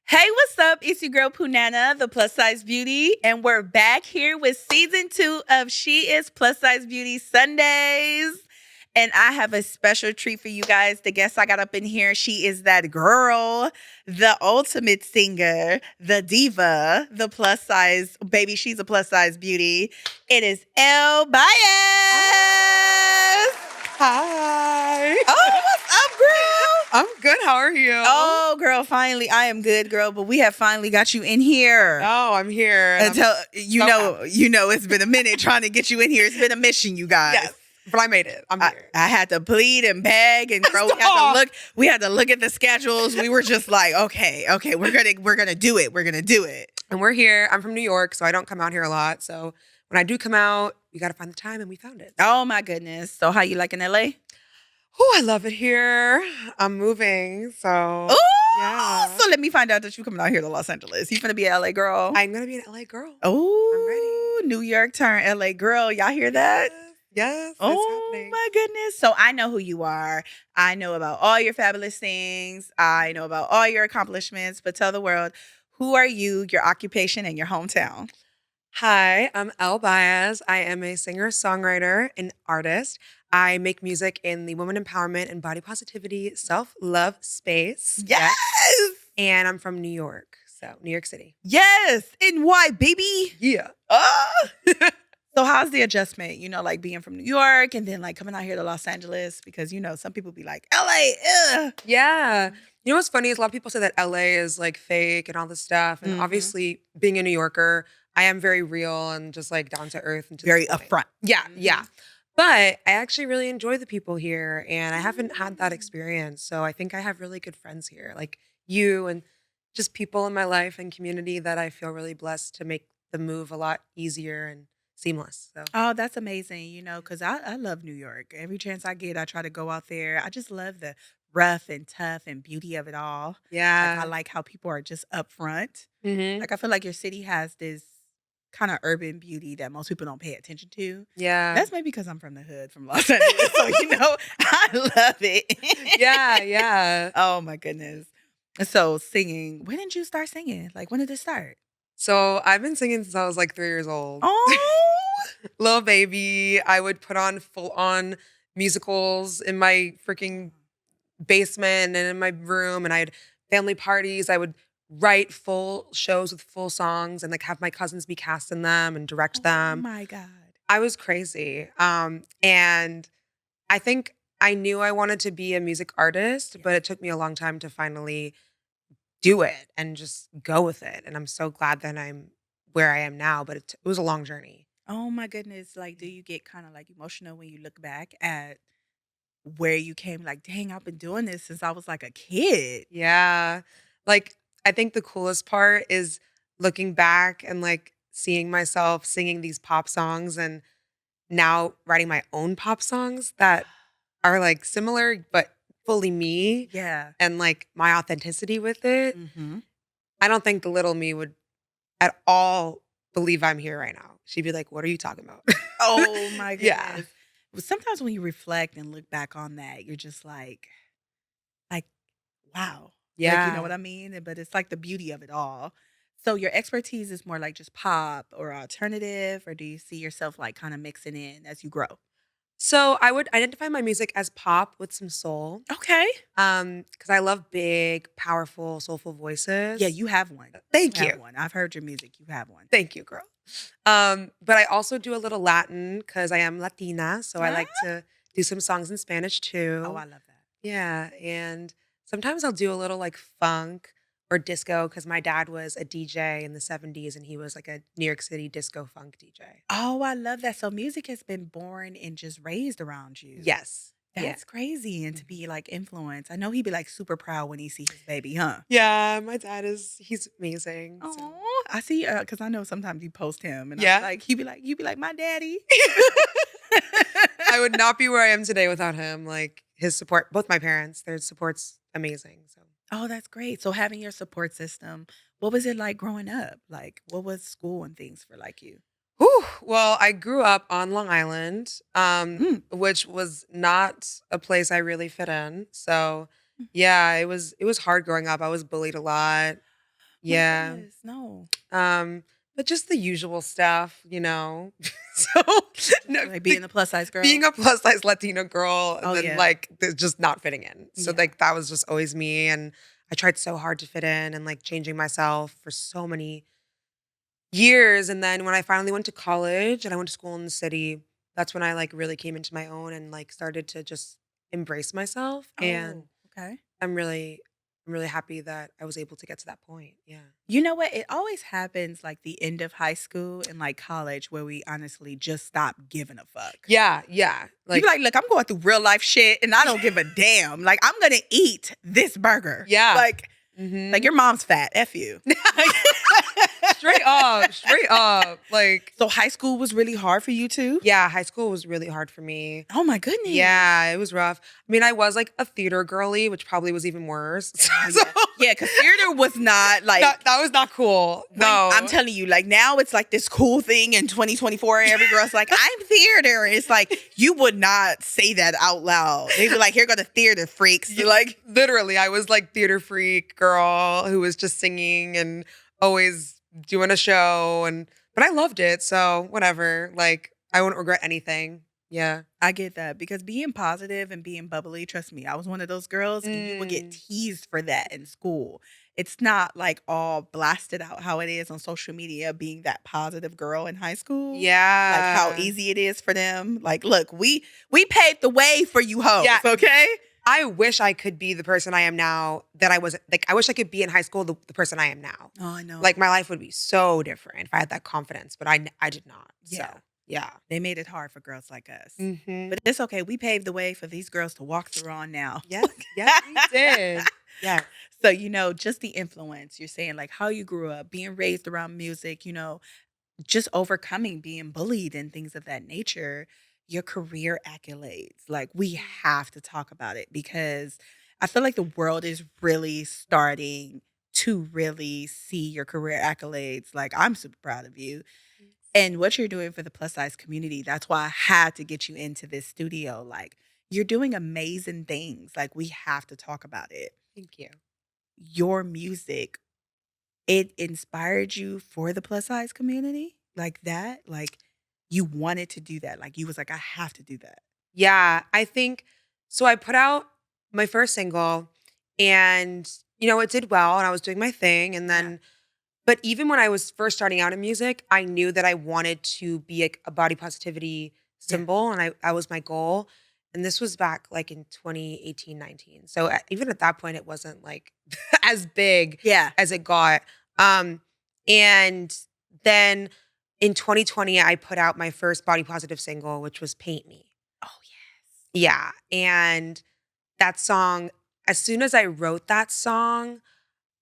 Hey, what's up? It's your girl Poohnana, the Plus Size Beauty, and we're back here with season 2 of She Is Plus Size Beauty Sundays. And I have a special treat for you guys. The guest I got up in here, she is that girl, the ultimate singer, the diva, the plus size baby. She's a plus size beauty. It is Elle Baez. Hi. Oh, what's up, girl? I'm good. How are you? Oh, girl, finally. I am good, girl, but we have finally got you in here. Oh, I'm here. Until you know, happy. it's been a minute trying to get you in here. It's been a mission, you guys. Yes, but I made it. I'm here. I had to plead and beg and girl, we had to look at the schedules. We were just like, okay, we're gonna do it. We're gonna do it. And we're here. I'm from New York, so I don't come out here a lot. So when I do come out, we got to find the time, and we found it. Oh my goodness. So how you liking LA? Oh, I love it here. I'm moving, so yeah. So let me find out that you coming out here to Los Angeles. You gonna be an LA girl? I'm gonna be an LA girl. Oh, I'm ready. New York turn LA girl. Y'all hear that? Yes. Oh my goodness. So I know who you are. I know about all your fabulous things. I know about all your accomplishments, but tell the world, who are you, your occupation, and your hometown? Hi, I'm Elle Baez. I am a singer-songwriter and artist. I make music in the women empowerment and body positivity self-love space. Yes. And I'm from New York, so New York City. Yes. And why, baby? Yeah. So how's the adjustment, like being from New York and then like coming out here to Los Angeles? Because, some people be like, LA, ugh. Yeah. You know what's funny is a lot of people say that LA is like fake and all this stuff. And obviously being a New Yorker, I am very real and just like down to earth. And very upfront. Yeah, yeah. But I actually really enjoy the people here and I haven't had that experience. So I think I have really good friends here, like you and just people in my life and community that I feel really blessed to make the move a lot easier and seamless. So. Oh, that's amazing, because I love New York. Every chance I get, I try to go out there. I just love the rough and tough and beauty of it all. Yeah. Like I like how people are just upfront. Mm-hmm. Like I feel like your city has this kind of urban beauty that most people don't pay attention to. Yeah. That's maybe because I'm from the hood, from Los Angeles. So, I love it. Yeah, yeah. Oh, my goodness. So singing, when did you start singing? Like, when did it start? So I've been singing since I was like 3 years old. Oh. Little baby. I would put on full-on musicals in my freaking basement and in my room. And I had family parties. I would write full shows with full songs and like have my cousins be cast in them and direct them. Oh my God. I was crazy. And I think I knew I wanted to be a music artist, but it took me a long time to finally do it and just go with it. And I'm so glad that I'm where I am now, but it was a long journey. Oh my goodness. Like, do you get kind of like emotional when you look back at where you came? Like, dang, I've been doing this since I was like a kid. Yeah. Like, I think the coolest part is looking back and like seeing myself singing these pop songs and now writing my own pop songs that are like similar, but fully me. Yeah. And like my authenticity with it. Mm-hmm. I don't think the little me would at all believe I'm here right now. She'd be like, what are you talking about? Oh my goodness. Yeah. Sometimes when you reflect and look back on that, you're just like, wow. Yeah. Like, you know what I mean? But it's like the beauty of it all. So your expertise is more like just pop or alternative, or do you see yourself like kind of mixing in as you grow? So I would identify my music as pop with some soul. Okay. Because I love big, powerful, soulful voices. Yeah, you have one. Thank You you. have one. I've heard your music. You have one. Thank you, girl. But I also do a little Latin because I am Latina. So I like to do some songs in Spanish too. Oh, I love that. Yeah. And sometimes I'll do a little like funk or disco because my dad was a DJ in the 70s and he was like a New York City disco funk DJ. Oh, I love that. So music has been born and just raised around you. Yes. That's crazy. And to be like influenced. I know he'd be like super proud when he sees his baby, huh? Yeah, my dad he's amazing. Oh, So. I see. Because I know sometimes you post him, and Yeah. he'd be like, my daddy. I would not be where I am today without him. Like his support, both my parents, their support's amazing. So. Oh, that's great. So having your support system, what was it like growing up? Like, what was school and things for like you? Whew. Well, I grew up on Long Island, which was not a place I really fit in. So, yeah, it was hard growing up. I was bullied a lot. Yeah. Goodness, no. But just the usual stuff, you know. So no, Like being a plus size girl. being a plus size Latina girl, and Oh, then yeah. like just not fitting in. So Yeah. like that was just always me, and I tried so hard to fit in and like changing myself for so many years. And then when I finally went to college and I went to school in the city, that's when I like really came into my own and like started to just embrace myself. And Okay. I'm really happy that I was able to get to that point. Yeah. You know what? It always happens like the end of high school and like college where we honestly just stop giving a fuck. Yeah. Yeah. You be like, look, I'm going through real life shit and I don't give a damn. Like, I'm going to eat this burger. Yeah. Like your mom's fat. F you. Straight up. Like, so high school was really hard for you too? yeah, high school was really hard for me. Oh my goodness. Yeah, it was rough. I mean, I was like a theater girly, which probably was even worse. Yeah, because theater was not like that was not cool. No. I'm telling you, like now it's like this cool thing in 2024. Every girl's like, I'm theater. It's like you would not say that out loud. They'd be like, here go the theater freaks. Yeah, like literally, I was like theater freak girl who was just singing and always doing a show, but I loved it. So whatever. Like I wouldn't regret anything. Yeah. I get that because being positive and being bubbly, trust me, I was one of those girls and you would get teased for that in school. It's not like all blasted out how it is on social media being that positive girl in high school. Yeah. Like how easy it is for them. Like, look, we paved the way for you hoes, okay? I wish I could be the person I am now that I wasn't. Like, I wish I could be in high school the person I am now. Oh, I know. Like, my life would be so different if I had that confidence, but I did not. Yeah. So, yeah. They made it hard for girls like us. Mm-hmm. But it's okay. We paved the way for these girls to walk through on now. Yes, yes, we did. Yeah. So, just the influence, you're saying like how you grew up, being raised around music, just overcoming being bullied and things of that nature, your career accolades. Like we have to talk about it because I feel like the world is really starting to really see your career accolades. Like I'm super proud of you. And what you're doing for the plus size community, that's why I had to get you into this studio. Like you're doing amazing things. Like we have to talk about it. Thank you. Your music, it inspired you for the plus size community like that? Like you wanted to do that? Like you was like, I have to do that. Yeah, I think so. I put out my first single and, it did well and I was doing my thing. And then, but even when I was first starting out in music, I knew that I wanted to be a body positivity symbol and I was my goal. And this was back like in 2018, 19. So even at that point, it wasn't like as big as it got. And then in 2020, I put out my first body positive single, which was Paint Me. Oh, yes. Yeah. And that song, as soon as I wrote that song,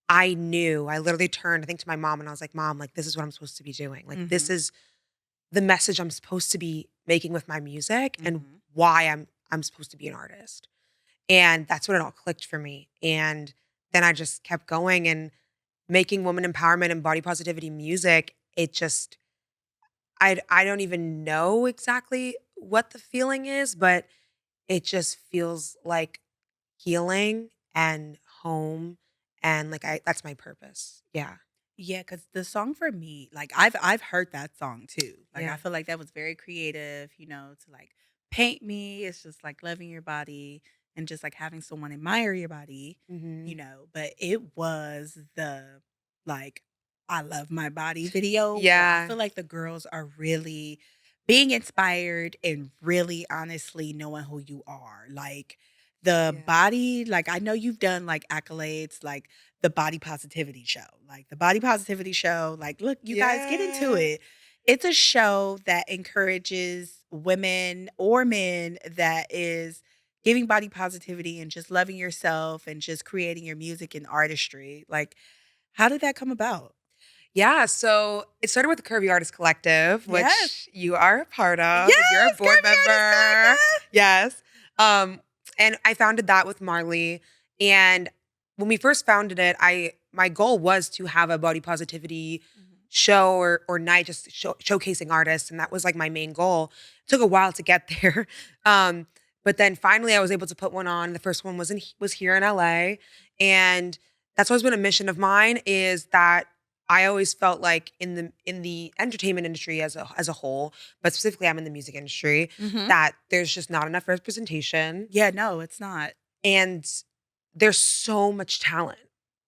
I knew. I literally turned, I think, to my mom and I was like, Mom, like, this is what I'm supposed to be doing. Like, this is the message I'm supposed to be making with my music and why I'm supposed to be an artist. And that's when it all clicked for me. And then I just kept going and making woman empowerment and body positivity music. It just, I don't even know exactly what the feeling is, but it just feels like healing and home. And like that's my purpose. Yeah. Yeah, because the song for me, like I've heard that song too. Like Yeah. I feel like that was very creative, to like paint me. It's just like loving your body and just like having someone admire your body, but it was the like I love my body video. where Yeah. I feel like the girls are really being inspired and really honestly knowing who you are. Like the Yeah. body, like I know you've done like accolades, like the body positivity show. Like the body positivity show, like look, you guys get into Yeah. it. It's a show that encourages women or men that is giving body positivity and just loving yourself and just creating your music and artistry. Like, how did that come about? Yeah, so it started with the Curvy Artist Collective, which Yes. you are a part of. Yes, You're a board Curvy Artist member. Collective. Yes. And I founded that with Marley. And when we first founded it, my goal was to have a body positivity show or night just showcasing artists. And that was like my main goal. It took a while to get there. But then finally I was able to put one on. The first one was here in LA. And that's always been a mission of mine, is that I always felt like in the entertainment industry as a whole, but specifically I'm in the music industry, Mm-hmm. that there's just not enough representation, Yeah, no, it's not. and there's so much talent.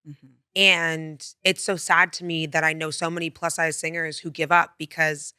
Mm-hmm. And it's so sad to me that I know so many plus size singers who give up because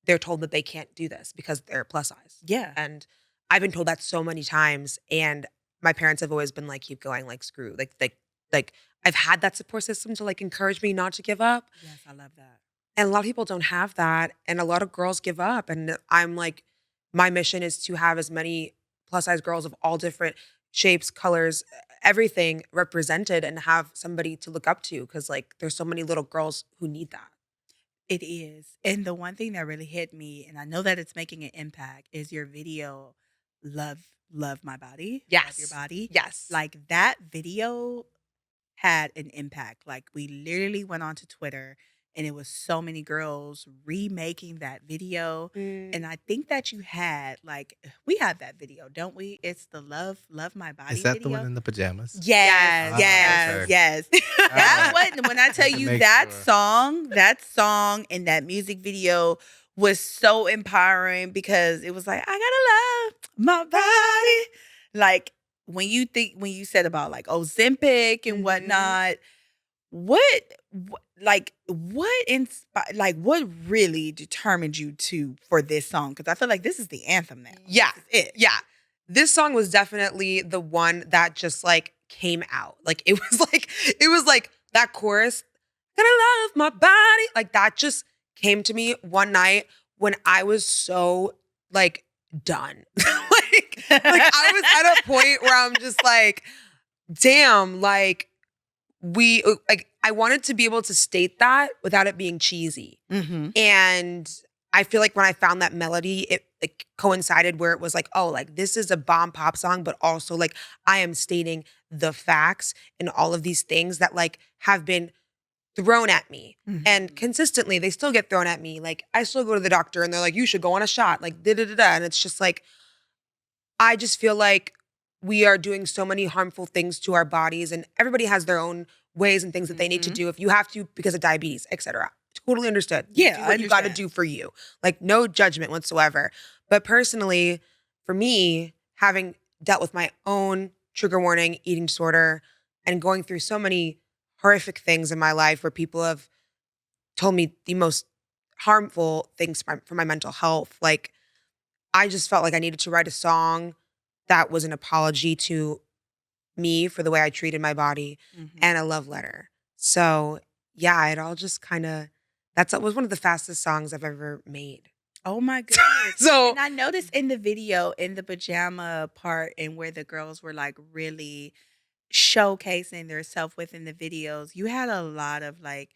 they're told that they can't do this because they're plus size. Yeah. And I've been told that so many times. And my parents have always been like, keep going, like screw. Like I've had that support system to like encourage me not to give up. Yes, I love that. And a lot of people don't have that. And a lot of girls give up. And I'm like, my mission is to have as many plus size girls of all different shapes, colors, everything represented, and have somebody to look up to. Cause like there's so many little girls who need that. It is. And the one thing that really hit me, and I know that it's making an impact, is your video, Love My Body. Love Your Yes. Body. Yes. Like that video had an impact. Like we literally went onto Twitter and it was so many girls remaking that video. And I think that you had like we have that video, don't we? It's the Love My Body Is that video. the one in the pajamas? Yes, Ah, yes, okay. yes. All That right. one, when I tell Had to you make that sure. song and that music video was so empowering because it was like, I gotta love my body. Like when you said about like Ozempic and Mhm. whatnot, what really determined you for this song? Because I feel like this is the anthem now. Yeah. This is it. Yeah. This song was definitely the one that just like came out. Like it was like that chorus, gotta love my body. Like that just came to me one night when I was so like done. like I was at a point where I'm just like, damn, like I wanted to be able to state that without it being cheesy. Mm-hmm. And I feel like when I found that melody, it coincided where it was like, oh, like this is a bomb pop song, but also like I am stating the facts and all of these things that like have been thrown at me. Mm-hmm. And consistently, they still get thrown at me. Like I still go to the doctor and they're like, you should go on a shot, like da-da-da-da. And it's just like, I just feel like we are doing so many harmful things to our bodies, and everybody has their own ways and things that they need to do if you have to because of diabetes, etc. Totally understood. Yeah, do I what you got to understand. do for you. Like no judgment whatsoever. But personally, for me, having dealt with my own trigger warning eating disorder and going through so many horrific things in my life where people have told me the most harmful things for my mental health, like I just felt like I needed to write a song that was an apology to me for the way I treated my body Mm-hmm. and a love letter. So yeah, it all just kind of, that was one of the fastest songs I've ever made. Oh my goodness. So And I noticed in the video, in the pajama part, and where the girls were like really showcasing their self within the videos, you had a lot of like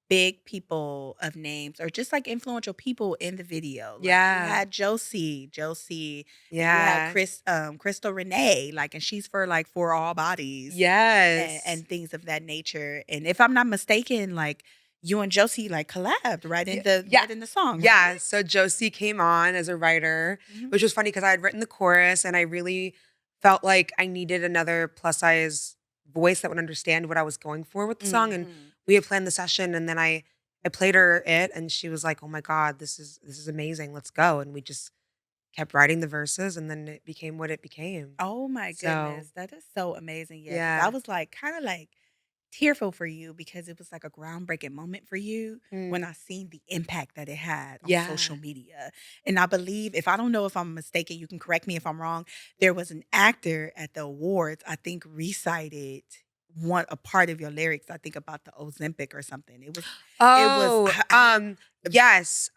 big people of names or just like influential people in the video. Like Yeah. you had Josie, and you yeah. had Crystal Renee, like, and she's for all bodies. Yes. And things of that nature. And if I'm not mistaken, like you and Josie like collabed right in the song. Yeah. Right? So Josie came on as a writer, Mhm. which was funny because I had written the chorus and I really felt like I needed another plus size voice that would understand what I was going for with the song. And Mhm. we had planned the session, and then I played her it, and she was like, oh my God, this is amazing. Let's go. And we just kept writing the verses, and then it became what it became. Oh my So, goodness. That is so amazing. Yeah. 'Cause yeah. I was like kind of like tearful for you because it was like a groundbreaking moment for you when I seen the impact that it had on Yeah. social media. And I believe, if I don't know if I'm mistaken, you can correct me if I'm wrong, there was an actor at the awards, I think recited a part of your lyrics, I think about the Ozempic or something. It was Yes.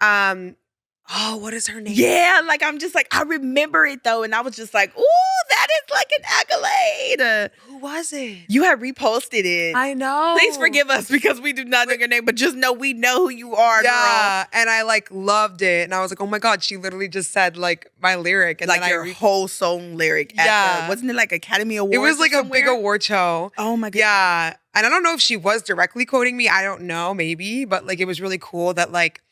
What is her name? yeah, like I'm just like I remember it though, and I was just like, ooh, that is like an accolade. Who was it? You had reposted it. I know. Please forgive us because we do not know your name, but just know we know who you are, girl. Yeah, and I like loved it, and I was like, oh my God, she literally just said like my lyric, and Like then your whole song lyric. Yeah. Wasn't it like Academy Awards? it was like or a big somewhere? award show. Oh my goodness. Yeah, and I don't know if she was directly quoting me. I don't know, maybe, but like it was really cool that like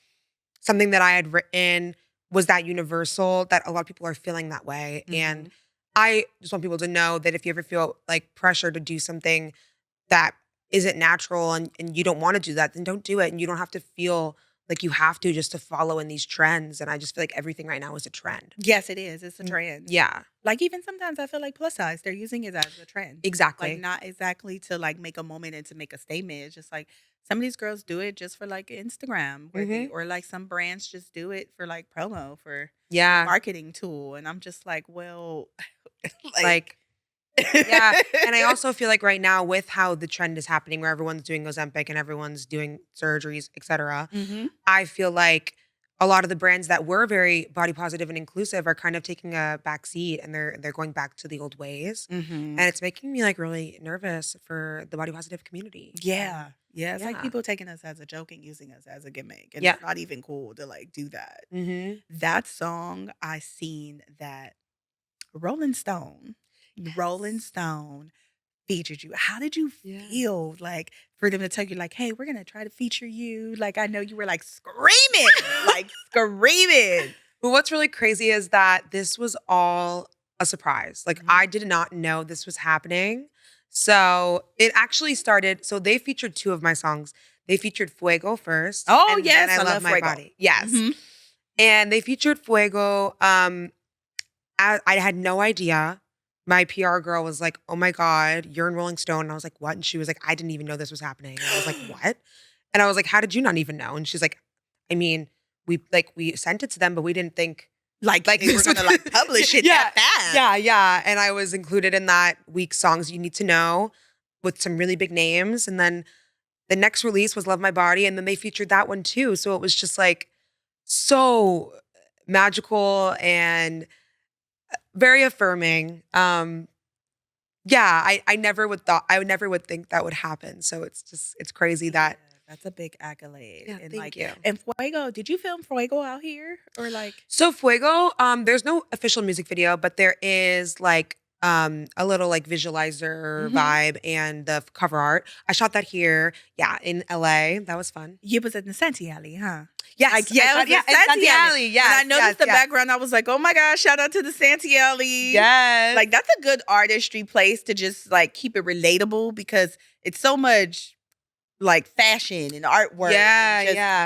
something that I had written was that universal, that a lot of people are feeling that way. And Mhm. I just want people to know that if you ever feel like pressure to do something that isn't natural and you don't want to do that, then don't do it. And you don't have to feel like you have to just to follow in these trends. And I just feel like everything right now is a trend. Yes, it is. It's a trend. Yeah. Like even sometimes I feel like plus size, they're using it as a trend. Exactly. Like not exactly to like make a moment and to make a statement. It's just like some of these girls do it just for like Instagram or like some brands just do it for like promo for marketing tool. And I'm just like, well, like yeah. And I also feel like right now with how the trend is happening where everyone's doing Ozempic and everyone's doing surgeries, etc. I feel like a lot of the brands that were very body positive and inclusive are kind of taking a back seat and they're going back to the old ways. And it's making me like really nervous for the body positive community. Yeah. Yeah. It's like people taking us as a joke and using us as a gimmick. And it's not even cool to like do that. That song, I seen that Rolling Stone featured you. How did you feel like for them to tell you like, hey, we're going to try to feature you? Like, I know you were like screaming, But what's really crazy is that this was all a surprise. Like I did not know this was happening. So it actually started. So they featured 2 of my songs. They featured Fuego first. Oh, yes. I Love My Fuego. Body. Yes. And they featured Fuego. I had no idea. My PR girl was like, oh my God, you're in Rolling Stone. And I was like, what? And she was like, I didn't even know this was happening. And I was like, what? And I was like, how did you not even know? And she's like, I mean, we sent it to them, but we didn't think like they were going to like publish it that fast. Yeah. And I was included in that week's Songs You Need to Know with some really big names. And then the next release was Love My Body. And then they featured that one too. So it was just like so magical and very affirming. I never would think that would happen. So it's crazy that that's a big accolade. Yeah, and thank like you. And Fuego, did you film Fuego out here or like? So Fuego, there's no official music video, but there is like a little like visualizer vibe and the cover art. I shot that here, in LA. That was fun. You was in the Santee Alley, huh? Yes, like, Santee Alley. Yes, and I noticed the background. I was like, oh my gosh, shout out to the Santee Alley. Yes, like that's a good artistry place to just like keep it relatable because it's so much like fashion and artwork.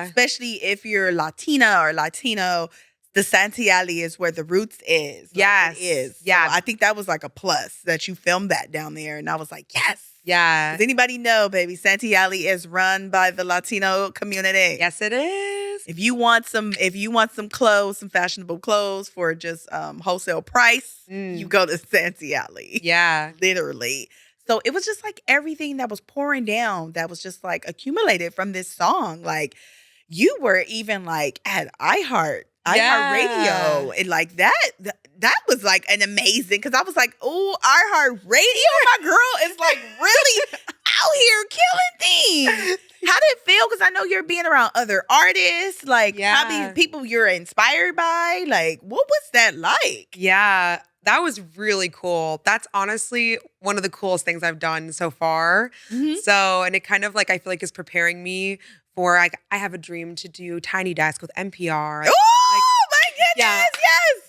Especially if you're Latina or Latino. The Santee Alley is where the roots is. Yes. It is. Yeah. So I think that was like a plus that you filmed that down there. And I was like, yes. Yeah. Does anybody know, baby? Santee Alley is run by the Latino community. Yes, it is. If you want some clothes, some fashionable clothes for just wholesale price, you go to Santee Alley. Yeah. Literally. So it was just like everything that was pouring down that was just like accumulated from this song. Like you were even like at iHeartRadio, and like that was like an amazing because I was like, oh, iHeartRadio, my girl is like really out here killing things. How did it feel? Because I know you're being around other artists, like how many people you're inspired by. Like, what was that like? Yeah, that was really cool. That's honestly one of the coolest things I've done so far. So, and it kind of like I feel like is preparing me for like I have a dream to do Tiny Desk with NPR. My goodness, yes.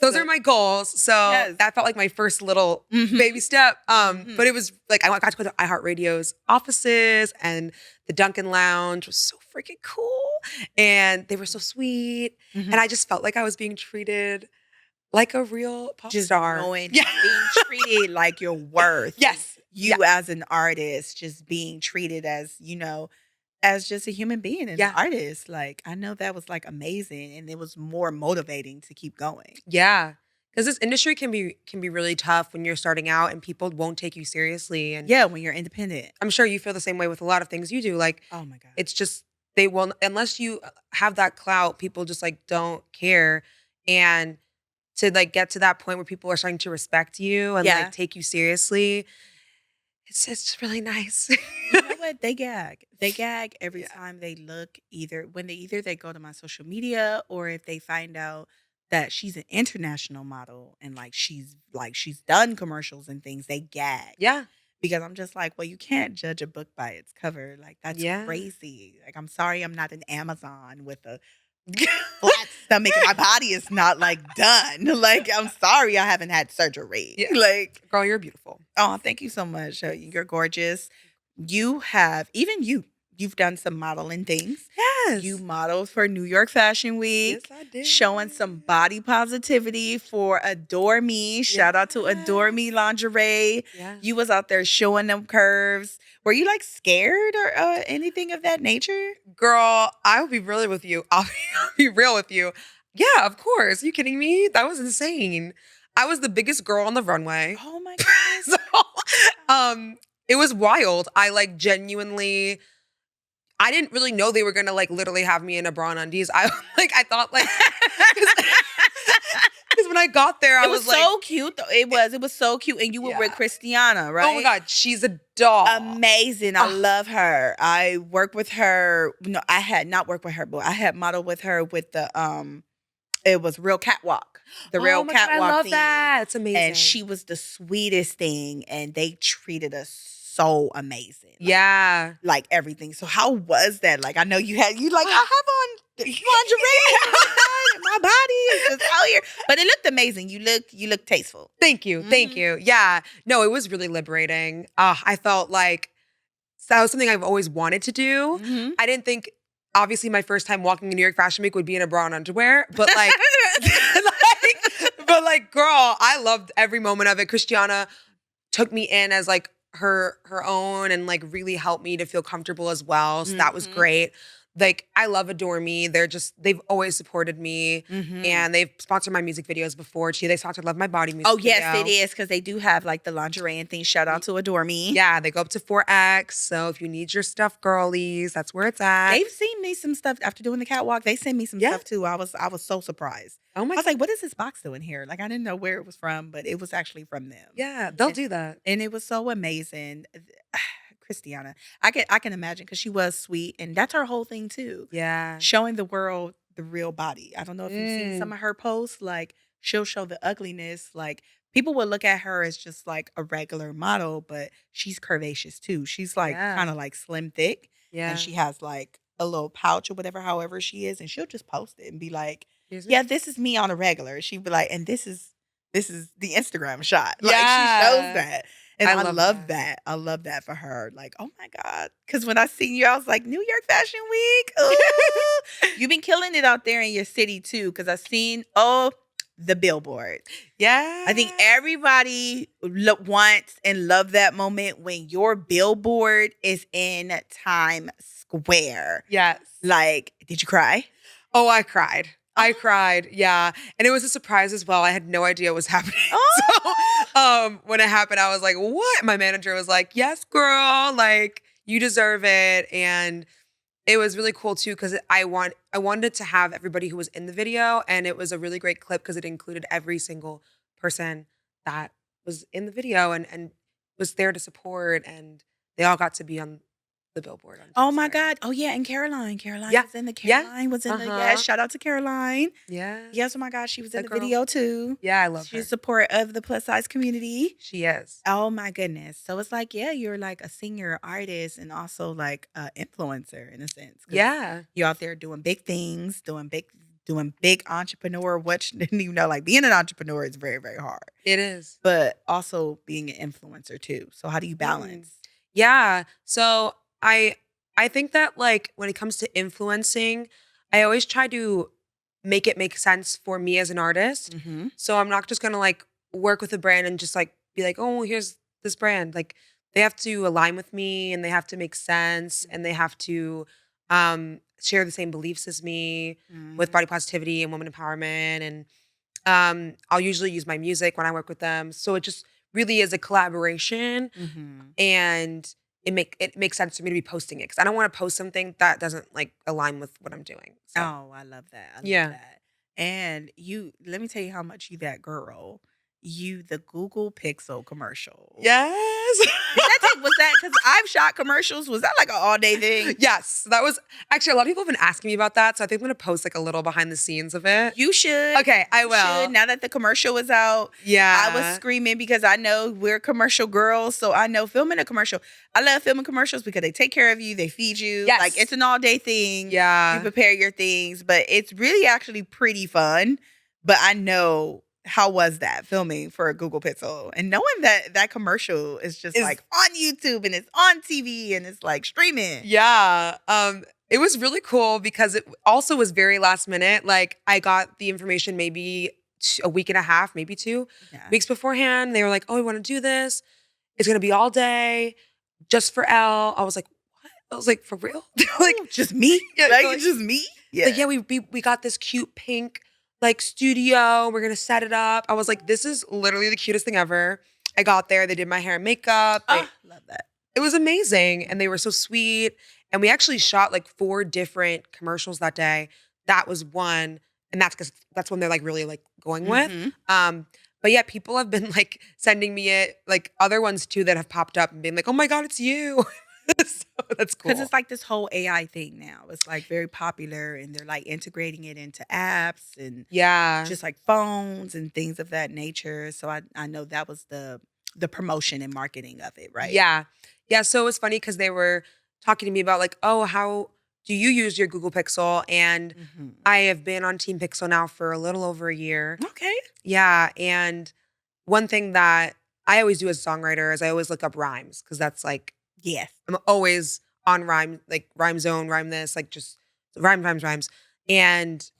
Those are my goals. So that felt like my first little baby step. But it was like I got to go to iHeartRadio's offices and the Duncan Lounge was so freaking cool. And they were so sweet. And I just felt like I was being treated like a real pop star. Being treated like you're worth. Yes. You as an artist, just being treated as, as just a human being and an artist. Like, I know that was like amazing and it was more motivating to keep going. Yeah. Because this industry can be really tough when you're starting out and people won't take you seriously. And when you're independent. I'm sure you feel the same way with a lot of things you do. Like, oh my God. It's just, they won't, unless you have that clout, people just like don't care. And to like get to that point where people are starting to respect you and like take you seriously, it's really nice. You know what? They gag. They gag every time they look when they go to my social media or if they find out that she's an international model and like she's done commercials and things, they gag. Yeah. Because I'm just like, well, you can't judge a book by its cover. Like that's crazy. Like I'm sorry I'm not an Amazon with a flat stomach and my body is not like done. Like I'm sorry I haven't had surgery. Yeah. Like girl, you're beautiful. Oh, thank you so much. You're gorgeous. you've done some modeling things. Yes. You modeled for New York Fashion Week. Yes, I did. Showing some body positivity for Adore Me. Shout out to Adore Me Lingerie. Yeah. You was out there showing them curves. Were you like scared or anything of that nature? Girl, I will be real with you. I'll be real with you. Yeah, of course. Are you kidding me? That was insane. I was the biggest girl on the runway. Oh my goodness. So, it was wild. I like genuinely, I didn't really know they were gonna like literally have me in a bra and undies. I thought like, because when I got there, I was like, so cute though. It was so cute, and you were with Christiana, right? Oh my God, she's a doll. Amazing. I love her. I worked with her. No, I had not worked with her, but I had modeled with her with the it was Real Catwalk. The Real Catwalk God, I love thing. that. It's amazing. And she was the sweetest thing, and they treated us so amazing. Yeah. Like everything. So how was that? Like I know you like I have on lingerie and my body is just out here. But it looked amazing. You look tasteful. Thank you. Thank you. Yeah. No, it was really liberating. I felt like that was something I've always wanted to do. Mm-hmm. I didn't think, obviously, my first time walking in New York Fashion Week would be in a bra and underwear, but like, girl, I loved every moment of it. Christiana took me in as like her own and like really helped me to feel comfortable as well. So that was great. Like, I love Adore Me. They've always supported me, and they've sponsored my music videos before too. They sponsored Love My Body music video. Yes, it is, because they do have like the lingerie and things. Shout out to Adore Me. Yeah, they go up to 4X. So if you need your stuff, girlies, that's where it's at. They've seen me some stuff after doing the catwalk. They sent me some stuff too. I was so surprised. Oh my! I was like, what is this box doing here? Like, I didn't know where it was from, but it was actually from them. Yeah, they'll do that. And it was so amazing. Christiana, I can imagine, because she was sweet, and that's her whole thing too. Yeah, showing the world the real body. I don't know if you've seen some of her posts. Like, she'll show the ugliness. Like, people will look at her as just like a regular model, but she's curvaceous too. She's like kind of like slim thick, and she has like a little pouch or whatever, however she is, and she'll just post it and be like, "Yeah, this is me on a regular." She'd be like, "And this is the Instagram shot." Like, she shows that. And I love that. I love that for her. Like, oh my God. Because when I seen you, I was like, New York Fashion Week. Ooh. You've been killing it out there in your city too. Because I seen, the billboard. Yeah. I think everybody wants and love that moment when your billboard is in Times Square. Yes. Like, did you cry? Oh, I cried. I cried, yeah. And it was a surprise as well. I had no idea what was happening. So when it happened, I was like, what? My manager was like, yes, girl, like, you deserve it. And it was really cool too, because I wanted to have everybody who was in the video, and it was a really great clip because it included every single person that was in the video and was there to support, and they all got to be on the billboard. Oh my God. Oh yeah, and Caroline was in the yes, shout out to Caroline. Yeah. Yes, oh my God, she was in the video too. Yeah, I love her. She's support of the plus size community. She is. Oh my goodness. So it's like, yeah, you're like a senior artist and also like an influencer in a sense. Yeah. You're out there doing big things, doing big entrepreneur, which didn't even know, like, being an entrepreneur is very, very hard. It is. But also being an influencer too. So how do you balance? Yeah. So I think that, like, when it comes to influencing, I always try to make it make sense for me as an artist. So I'm not just going to like work with a brand and just like be like, oh, here's this brand. Like, they have to align with me, and they have to make sense, and they have to share the same beliefs as me with body positivity and women empowerment. And I'll usually use my music when I work with them. So it just really is a collaboration, and it makes sense for me to be posting it, because I don't want to post something that doesn't like align with what I'm doing. So. Oh, I love that. I love that. And let me tell you how much you that girl. You the Google Pixel commercial. Yes. Was that because I've shot commercials? Was that like an all day thing? Yes. That was actually, a lot of people have been asking me about that. So I think I'm going to post like a little behind the scenes of it. You should. Okay, I will. Now that the commercial was out. Yeah. I was screaming because I know we're commercial girls. So I know filming a commercial. I love filming commercials because they take care of you. They feed you. Yes. Like, it's an all day thing. Yeah. You prepare your things. But it's really actually pretty fun. But I know how was that filming for a Google Pixel? And knowing that commercial is just like on YouTube and it's on TV and it's like streaming. Yeah. It was really cool because it also was very last minute. Like I got the information maybe a week and a half, maybe 2 weeks beforehand. They were like, "Oh, we want to do this. It's gonna be all day, just for Elle." I was like, "What?" I was like, "For real?" Like, just me? Yeah, like just me? Yeah. Like, yeah, we got this cute pink like studio. We're gonna set it up. I was like, "This is literally the cutest thing ever." I got there. They did my hair and makeup. Love that. It was amazing, and they were so sweet. And we actually shot like 4 different commercials that day. That was one, and that's because that's when they're like really like going with. But yeah, people have been like sending me it, like other ones too that have popped up and being like, "Oh my God, it's you." So that's cool. Because it's like this whole AI thing now. It's like very popular and they're like integrating it into apps and just like phones and things of that nature. So I know that was the promotion and marketing of it, right? Yeah. Yeah. So it was funny because they were talking to me about like, "Oh, how do you use your Google Pixel?" And I have been on Team Pixel now for a little over a year. Okay. Yeah. And one thing that I always do as a songwriter is I always look up rhymes because that's like, yes, I'm always on rhyme, like Rhyme Zone, rhyme this, like just rhymes. And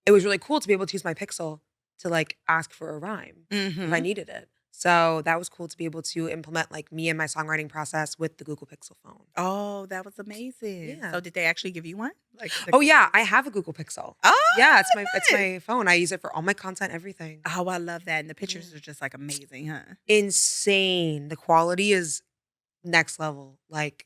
it was really cool to be able to use my Pixel to like ask for a rhyme if I needed it. So that was cool to be able to implement like me and my songwriting process with the Google Pixel phone. Oh, that was amazing. Yeah. So did they actually give you one? Like, oh yeah, I have a Google Pixel. Oh, yeah, it's my phone. I use it for all my content, everything. Oh, I love that. And the pictures are just like amazing, huh? Insane. The quality is next level. Like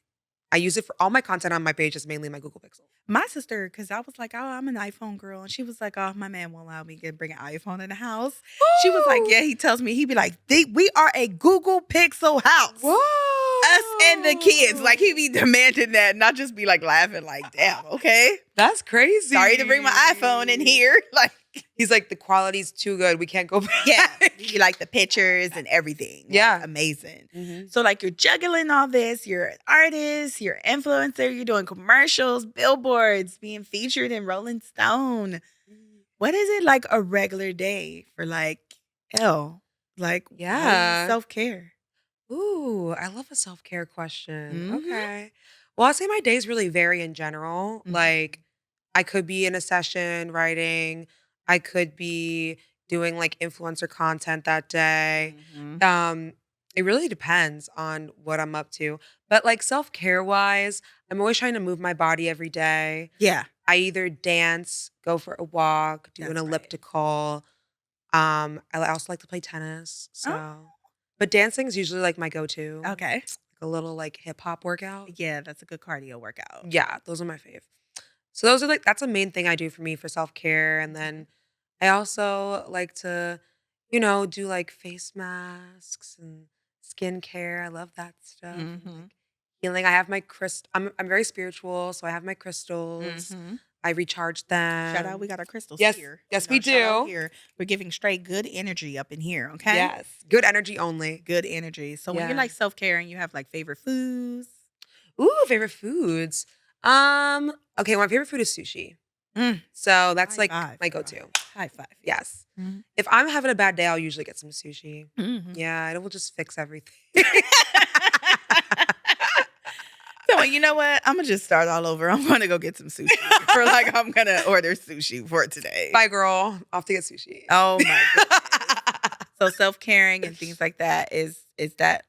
I use it for all my content on my page is mainly my Google Pixel. My sister, because I was like, "Oh, I'm an iPhone girl," and she was like, "Oh, my man won't allow me to bring an iPhone in the house." She was like, "Yeah," he tells me, he'd be like, "We are a Google Pixel house." Whoa. Us and the kids. Like, he be demanding that, and I just be like laughing, like, "Damn, okay. That's crazy. Sorry to bring my iPhone in here." Like, he's like, "The quality's too good. We can't go back." Yeah. You like the pictures and everything. Yeah. Like, amazing. So like you're juggling all this. You're an artist, you're an influencer, you're doing commercials, billboards, being featured in Rolling Stone. What is it like a regular day for like Elle? Like, self-care? Ooh, I love a self-care question. Okay. Well, I'll say my days really vary in general. Like I could be in a session writing. I could be doing like influencer content that day. It really depends on what I'm up to. But like self-care wise, I'm always trying to move my body every day. Yeah. I either dance, go for a walk, do an elliptical. I also like to play tennis. But dancing is usually like my go-to. Okay. Like a little like hip hop workout. Yeah, that's a good cardio workout. Yeah, those are my fave. So those are like that's a main thing I do for me for self-care. And then I also like to, do like face masks and skincare. I love that stuff. And, like, healing. I have my I'm very spiritual, so I have my crystals. I recharge them. Shout out, we got our crystals here. Yes, we do. Here. We're giving straight good energy up in here, okay? Yes. Good energy only. Good energy. So when you're like self-care and you have like favorite foods. Ooh, favorite foods. Okay, my favorite food is sushi. So that's like my go-to. High five. Yes. If I'm having a bad day, I'll usually get some sushi. Yeah, it will just fix everything. So you know what? I'm gonna just start all over. I'm gonna go get some sushi. I'm gonna order sushi for today. Bye, girl. Off to get sushi. Oh my goodness. So self-caring and things like that is that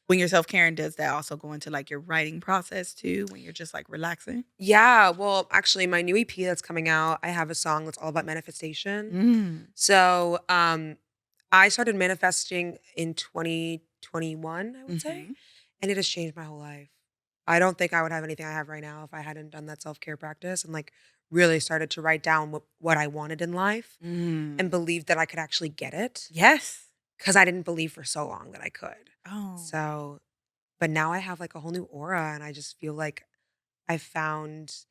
when you're self-caring, does that also go into like your writing process too? When you're just like relaxing? Yeah. Well, actually, my new EP that's coming out, I have a song that's all about manifestation. So I started manifesting in 2021, I would say, and it has changed my whole life. I don't think I would have anything I have right now if I hadn't done that self-care practice and like really started to write down what I wanted in life and believed that I could actually get it. Yes. Because I didn't believe for so long that I could. Oh. So, but now I have like a whole new aura and I just feel like I found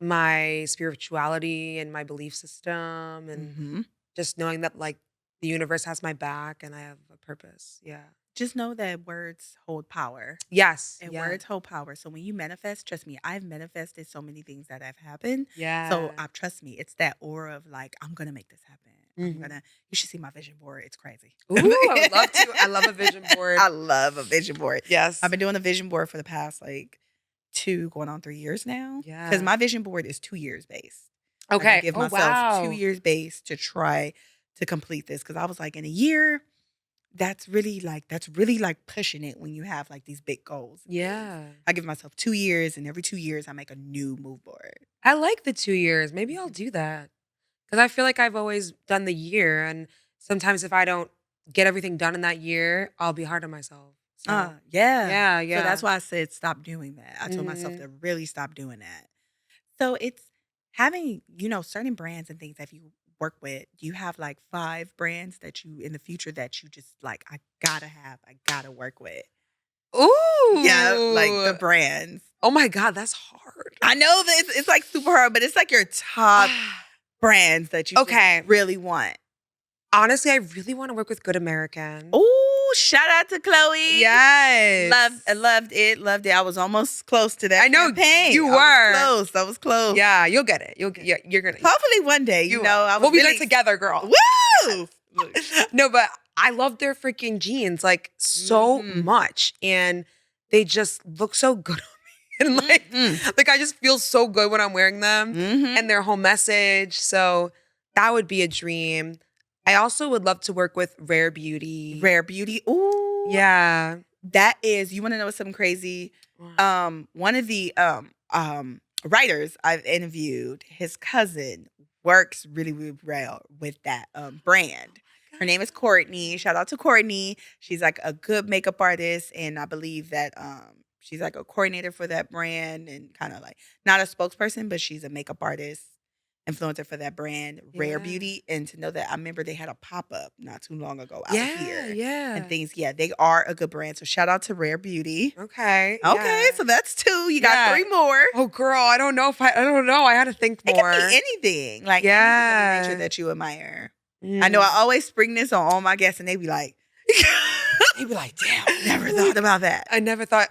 my spirituality and my belief system and just knowing that like the universe has my back and I have a purpose. Yeah. Just know that words hold power. Yes. And words hold power. So when you manifest, trust me, I've manifested so many things that have happened. Yeah. So trust me, it's that aura of like, I'm going to make this happen. Mhm. You should see my vision board. It's crazy. Ooh, I would love to. I love a vision board. I love a vision board. Yes. I've been doing a vision board for the past like 2 going on 3 years now. Yeah. Because my vision board is 2 years based. Like, I Okay. give Oh, myself wow. 2 years base to try to complete this. Because I was like, in a year, that's really like pushing it when you have like these big goals. Yeah. I give myself 2 years, and every 2 years I make a new move board. I like the 2 years. Maybe I'll do that. Because I feel like I've always done the year. And sometimes if I don't get everything done in that year, I'll be hard on myself. So, Yeah. yeah. So that's why I said stop doing that. I told myself to really stop doing that. So it's having, certain brands and things that you work with. Do you have like 5 brands that you in the future that you just like, I gotta work with? Ooh. Yeah, like the brands. Oh my God, that's hard. I know that it's like super hard, but it's like your top brands that you just really want. Honestly, I really want to work with Good American. Ooh, shout out to Chloe. Yes. Loved it. I was almost close to that. I know campaign. you were. I was close. Yeah, you'll get it. You're gonna. Hopefully one day, we'll be there together, girl. Woo! No, but I love their freaking jeans like so much, and they just look so good on me. And like I just feel so good when I'm wearing them, and their whole message. So that would be a dream. I also would love to work with Rare Beauty. Rare Beauty. Ooh. Yeah. That is, you want to know something crazy? One of the writers I've interviewed, his cousin works really, really well with that brand. Her name is Courtney. Shout out to Courtney. She's like a good makeup artist, and I believe that she's like a coordinator for that brand and kind of like not a spokesperson, but she's a makeup artist, influencer for that brand, Rare Beauty. And to know that I remember they had a pop-up not too long ago out here. Yeah. And things, they are a good brand. So shout out to Rare Beauty. Okay. So that's 2. You got 3 more. Oh girl, I don't know. I had to think more. It can be anything. Like anything of the nature that you admire. Mm. I know I always spring this on all my guests and they be like, damn, never thought about that. I never thought.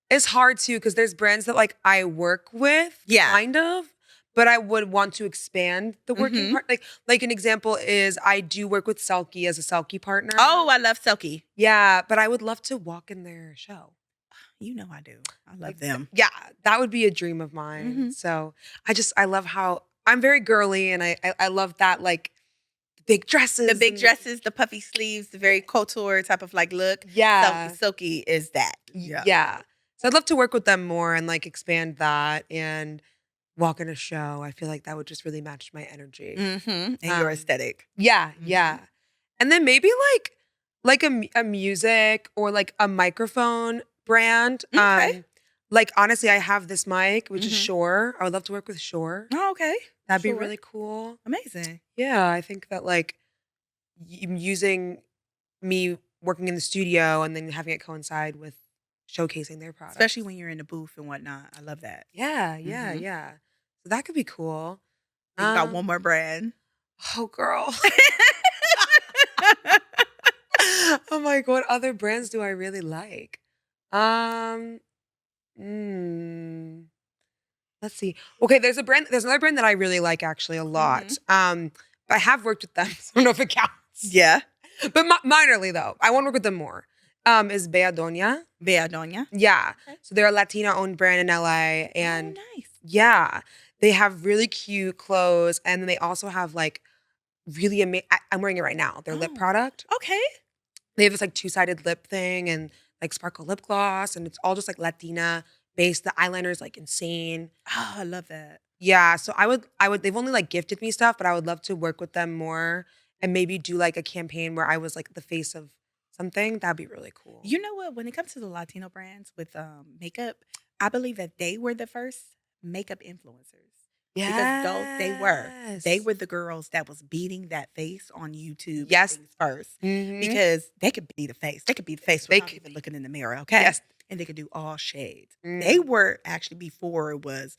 It's hard too, because there's brands that like I work with, kind of. But I would want to expand the working part. Like an example is I do work with Selkie as a Selkie partner. Oh, I love Selkie. Yeah, but I would love to walk in their show. You know I do. I love them. Yeah, that would be a dream of mine. So I love how I'm very girly, and I love that like big dresses. The big dresses, the puffy sleeves, the very couture type of like look. Yeah. Selkie is that. Yeah. So I'd love to work with them more and like expand that and walk in a show. I feel like that would just really match my energy. And your aesthetic. Yeah. And then maybe like a music or like a microphone brand. Like honestly, I have this mic, which is Shure. I would love to work with Shure. Oh, okay. That'd be really cool. Amazing. Yeah, I think that like using me working in the studio and then having it coincide with showcasing their products. Especially when you're in the booth and whatnot. I love that. Yeah. So that could be cool. You got one more brand. Oh, girl. Oh my God, what other brands do I really like? Let's see. Okay, there's another brand that I really like actually a lot. I have worked with them, so I don't know if it counts. Yeah. But minorly though. I want to work with them more. Is Beadonia. Beadonia? Yeah. Okay. So they're a Latina-owned brand in LA. And nice. Yeah. They have really cute clothes. And then they also have like really amazing, I'm wearing it right now, their lip product. Okay. They have this like 2-sided lip thing and like sparkle lip gloss. And it's all just like Latina based. The eyeliner is like insane. Oh, I love that. Yeah. So I would, they've only like gifted me stuff, but I would love to work with them more and maybe do like a campaign where I was like the face of something. That'd be really cool. You know what? When it comes to the Latino brands with makeup, I believe that they were the first makeup influencers. Yeah. Because they were the girls that was beating that face on YouTube first. Because they could be the face. They could be the face without even looking in the mirror, okay? Yes. And they could do all shades. They were actually before it was,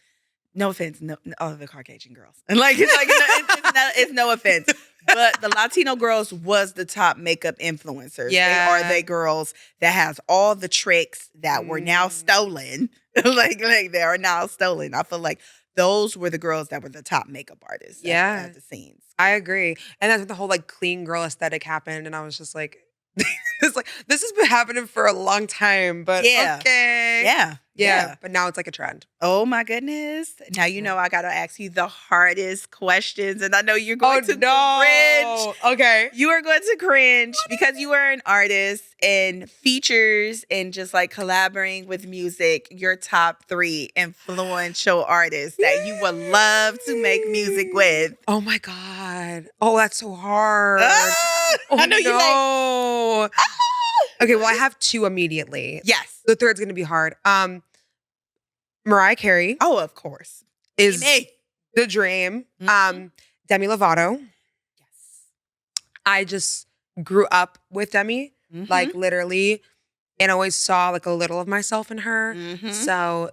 no offense, no other Caucasian girls. And like it's no offense. But the Latino girls was the top makeup influencers. Yeah. They are the girls that has all the tricks that were now stolen. like they are now stolen. I feel like those were the girls that were the top makeup artists at the scenes. I agree. And that's when the whole like clean girl aesthetic happened. And I was just like, this has been happening for a long time, but okay. Yeah. But now it's like a trend. Oh my goodness. Now you know I gotta ask you the hardest questions. And I know you're going to cringe. Okay. You are going to cringe because you are an artist and features and just like collaborating with music, your top 3 influential artists that you would love to make music with. Oh my God. Oh, that's so hard. I know you like. Okay, well, I have 2 immediately. Yes. The third's gonna be hard. Mariah Carey. Oh, of course. Is the dream. Demi Lovato. Yes. I just grew up with Demi, like literally, and always saw like a little of myself in her. So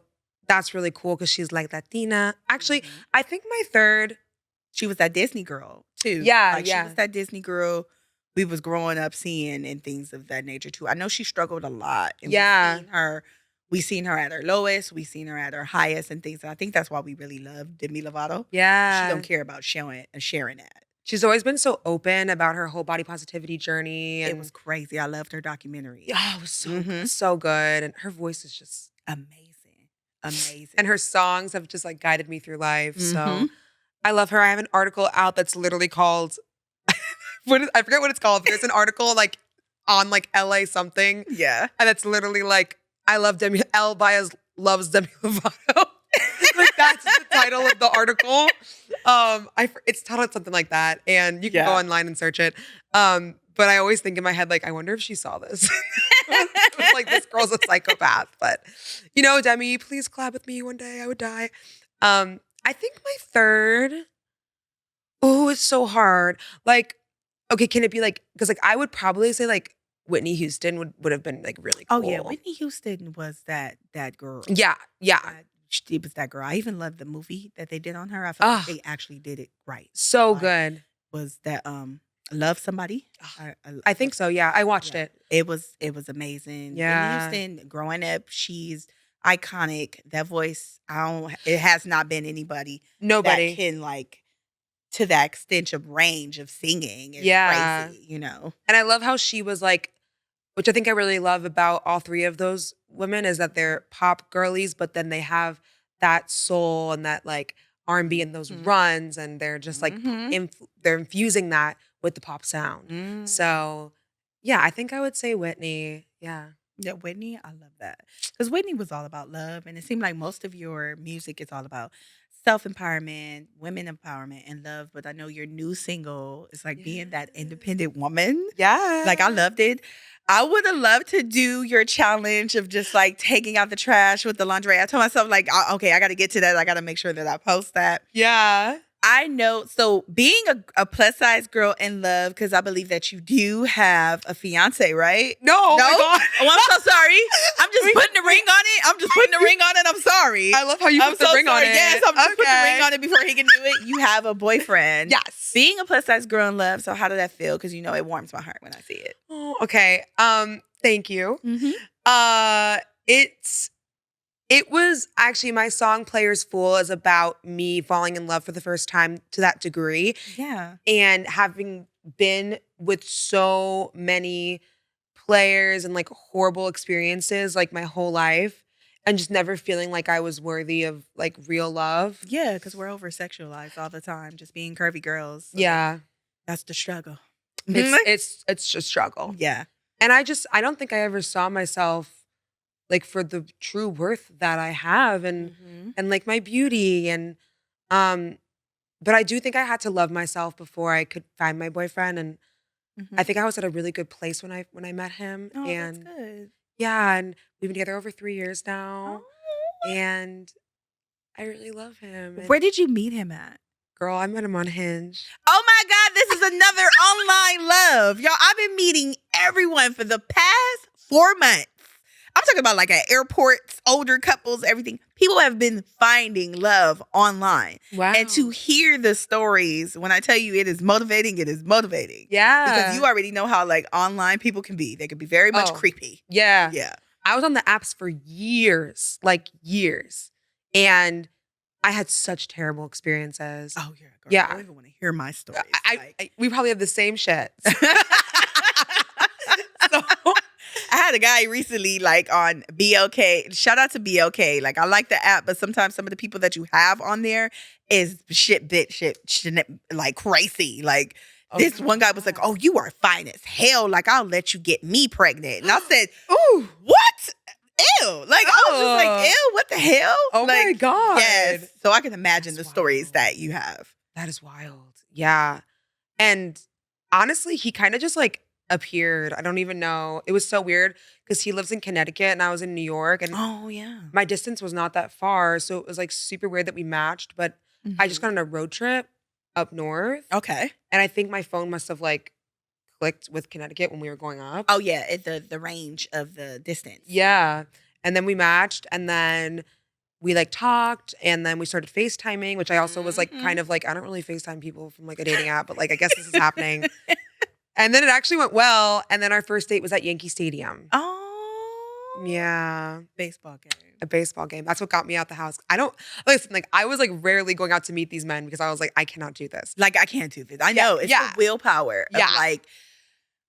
that's really cool because she's like Latina. Actually, I think my third. She was that Disney girl too. Yeah, She was that Disney girl we was growing up seeing and things of that nature too. I know she struggled a lot. And we seen her at her lowest. We seen her at her highest and things. And I think that's why we really love Demi Lovato. Yeah. She don't care about sharing that. She's always been so open about her whole body positivity journey. And it was crazy. I loved her documentary. Yeah, it was so good. And her voice is just amazing. And her songs have just like guided me through life. So I love her. I have an article out that's literally called, I forget what it's called, but there's an article like on like LA something. Yeah. And it's literally like, I love Demi, Elle Baez loves Demi Lovato. Like that's the title of the article. It's titled something like that. And you can go online and search it. But I always think in my head, like, I wonder if she saw this. It's like, this girl's a psychopath. But, you know, Demi, please collab with me one day. I would die. I think my third, it's so hard. Like, okay, can it be like, because like I would probably say like Whitney Houston would have been like really cool. Oh yeah, Whitney Houston was that girl. Yeah. She was that girl. I even loved the movie that they did on her. I feel like they actually did it right. So good. Was that Love Somebody? I think so. Yeah, I watched it. It was amazing. Yeah. Whitney Houston, growing up, she's iconic. That voice, it has not been anybody that can like to that extent of range of singing. It's crazy, you know. And I love how she was like, which I think I really love about all 3 of those women is that they're pop girlies, but then they have that soul and that like R&B and those runs, and they're just like they're infusing that with the pop sound. So yeah, I think I would say Whitney. Yeah, Whitney, I love that because Whitney was all about love, and it seemed like most of your music is all about self-empowerment, women empowerment, and love. But I know your new single is like being that independent woman. Yeah, like I loved it. I would have loved to do your challenge of just like taking out the trash with the lingerie. I told myself like, okay, I got to get to that. I got to make sure that I post that. Yeah. I know. So being a plus size girl in love, because I believe that you do have a fiance, right? No. Oh my God. Oh, I'm so sorry. I'm just putting the ring on it. I'm sorry. I love how you put the ring on it. Yes, I'm just putting the ring on it before he can do it. You have a boyfriend. Yes. Being a plus size girl in love. So how did that feel? Because you know it warms my heart when I see it. Oh, okay. Thank you. It was actually my song Players Fool is about me falling in love for the first time to that degree. Yeah. And having been with so many players and like horrible experiences like my whole life and just never feeling like I was worthy of like real love. Yeah, because we're over sexualized all the time, just being curvy girls. So yeah. That's the struggle. It's a struggle. Yeah. And I don't think I ever saw myself like for the true worth that I have and like my beauty and but I do think I had to love myself before I could find my boyfriend, and I think I was at a really good place when I met him. Oh, and that's good. Yeah, and we've been together over 3 years now. And I really love him. And where did you meet him at? Girl, I met him on Hinge. Oh my God, this is another online love. Y'all, I've been meeting everyone for the past 4 months. I'm talking about like at airports, older couples, everything. People have been finding love online. Wow. And to hear the stories, when I tell you it is motivating, it is motivating. Yeah. Because you already know how like online people can be. They can be very much creepy. Yeah. Yeah. I was on the apps for years, like years. And I had such terrible experiences. Oh, yeah. Girl, Yeah. I don't even want to hear my stories. We probably have the same shit. So I had a guy recently like on BLK. Shout out to BLK. Like I like the app, but sometimes some of the people that you have on there is shit like crazy. Like this one guy was like, "Oh, you are fine as hell. Like I'll let you get me pregnant." And I said, ooh, "What? Ew!" Like I was just like, "Ew, what the hell?" Oh like, my God. Yes. So I can imagine That's the stories wild. that you have. That is wild. Yeah. And honestly, he kind of just like appeared. I don't even know. It was so weird because he lives in Connecticut and I was in New York, and Oh yeah. my distance was not that far. So it was like super weird that we matched, but I just got on a road trip up north. Okay. And I think my phone must have like clicked with Connecticut when we were going up. Oh yeah, at the range of the distance. Yeah. And then we matched, and then we like talked, and then we started FaceTiming, which I also was like kind of like, I don't really FaceTime people from like a dating app, but like I guess this is happening. And then it actually went well. And then our first date was at Yankee Stadium. Oh. Yeah. Baseball game. A baseball game. That's what got me out the house. I don't listen, like I was like rarely going out to meet these men because I was like, I cannot do this. Like I can't do this. I know. It's the willpower of like,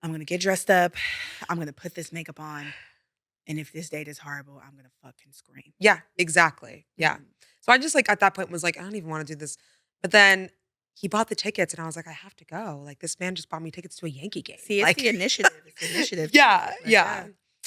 I'm gonna get dressed up, I'm gonna put this makeup on. And if this date is horrible, I'm gonna fucking scream. Yeah, exactly. Yeah. So I just like at that point was like, I don't even want to do this. But then he bought the tickets and I was like, I have to go. Like this man just bought me tickets to a Yankee game. See, it's like, the initiative. It's the initiative. Yeah.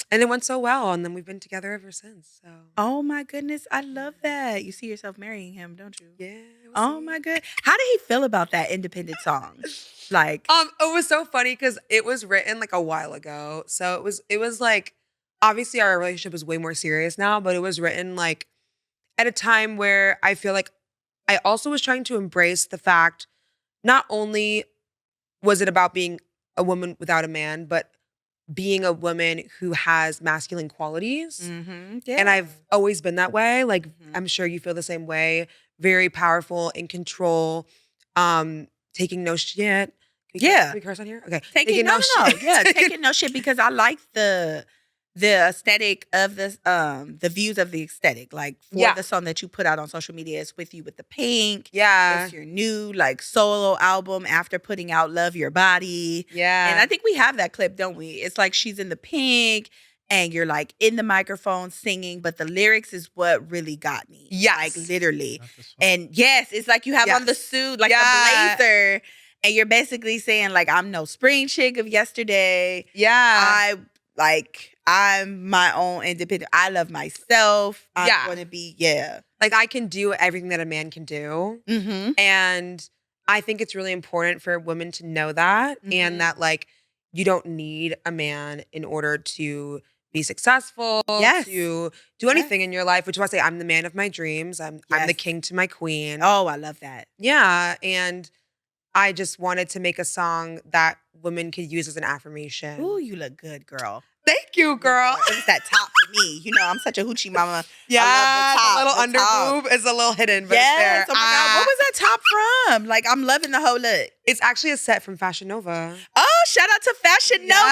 And it went so well. And then we've been together ever since. So oh my goodness. I love that. You see yourself marrying him, don't you? Yeah. Oh my good. How did he feel about that independent song? Like it was so funny because it was written like a while ago. So it was like obviously our relationship is way more serious now, but it was written like at a time where I feel like I also was trying to embrace the fact not only was it about being a woman without a man, but being a woman who has masculine qualities. And I've always been that way. Like, I'm sure you feel the same way. Very powerful, in control, taking no shit. Can we curse on here? Okay. Taking no shit. Yeah, taking no shit because I like the aesthetic of this, the views of the aesthetic. Like for the song that you put out on social media, it's With You with the Pink. Yeah. It's your new like solo album after putting out Love Your Body. Yeah. And I think we have that clip, don't we? It's like she's in the pink and you're like in the microphone singing, but the lyrics is what really got me. Yes. Like literally. And yes, it's like you have on the suit, like a blazer. And you're basically saying like, I'm no spring chick of yesterday. Yeah. I'm my own independent. I love myself. I'm going to be, like I can do everything that a man can do. And I think it's really important for women to know that and that like you don't need a man in order to be successful, to do anything in your life, which is why I say I'm the man of my dreams. I'm the king to my queen. Oh, I love that. Yeah. And I just wanted to make a song that women could use as an affirmation. Ooh, you look good, girl. Thank you, girl. It was that top for me. You know, I'm such a hoochie mama. Yeah, I love the little under boob is a little hidden, but it's there. Oh my God, what was that top from? Like, I'm loving the whole look. It's actually a set from Fashion Nova. Oh, shout out to Fashion Nova.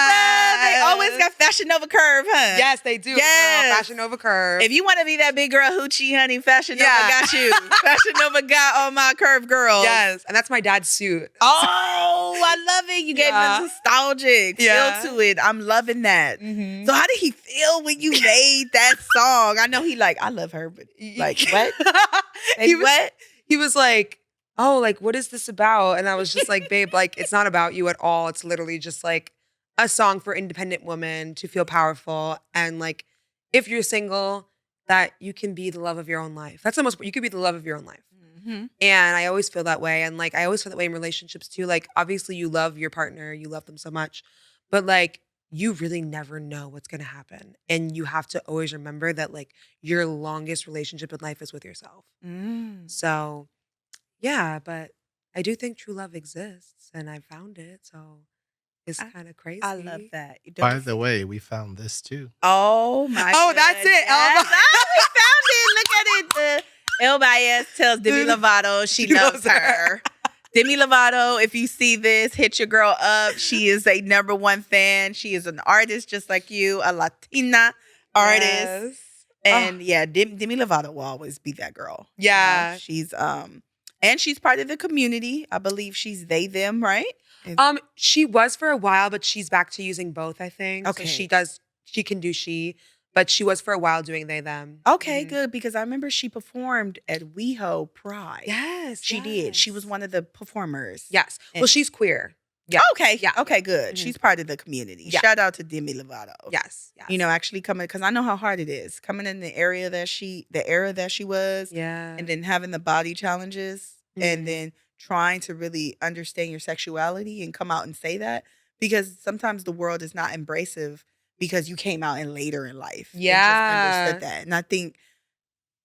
They always got Fashion Nova curve, huh? Yes, they do. Yes. Girl, Fashion Nova curve. If you want to be that big girl hoochie, honey, Fashion Nova got you. Fashion Nova got all my curve girls. Yes, and that's my dad's suit. Oh, I love it. You gave it a nostalgic feel to it. I'm loving that. So how did he feel when you made that song? I know he like, I love her, but like, what? What? He was like, oh, like, what is this about? And I was just like, babe, like, it's not about you at all. It's literally just like a song for independent women to feel powerful. And like, if you're single, that you can be the love of your own life. That's the most, you could be the love of your own life. And I always feel that way. And like, I always feel that way in relationships too. Like, obviously you love your partner, you love them so much, but like, you really never know what's going to happen. And you have to always remember that like your longest relationship in life is with yourself. So yeah, but I do think true love exists and I found it. So it's kind of crazy. I love that. By the way, we found this too. Oh my Oh, that's it. Yes. We found it. Look at it. Elle Baez tells Demi Lovato she loves her. Demi Lovato, if you see this, hit your girl up. She is a #1 fan. She is an artist just like you, a Latina artist. And yeah, Demi Lovato will always be that girl. Yeah. You know? She's and she's part of the community. I believe she's they them, right? She was for a while, but she's back to using both, I think. Okay. So she can do she, but she was for a while doing they them. Okay, good, because I remember she performed at WeHo Pride. Yes. She did. She was one of the performers. Yes. Well, she's queer. Yeah. Okay. Yeah. Okay, good. Mhm. She's part of the community. Yeah. Shout out to Demi Lovato. Yes. You know, actually coming, because I know how hard it is coming in the era that she was, Yeah. and then having the body challenges, and then trying to really understand your sexuality and come out and say that, because sometimes the world is not embracive because you came out in later in life. Yeah. And just understood that. And I think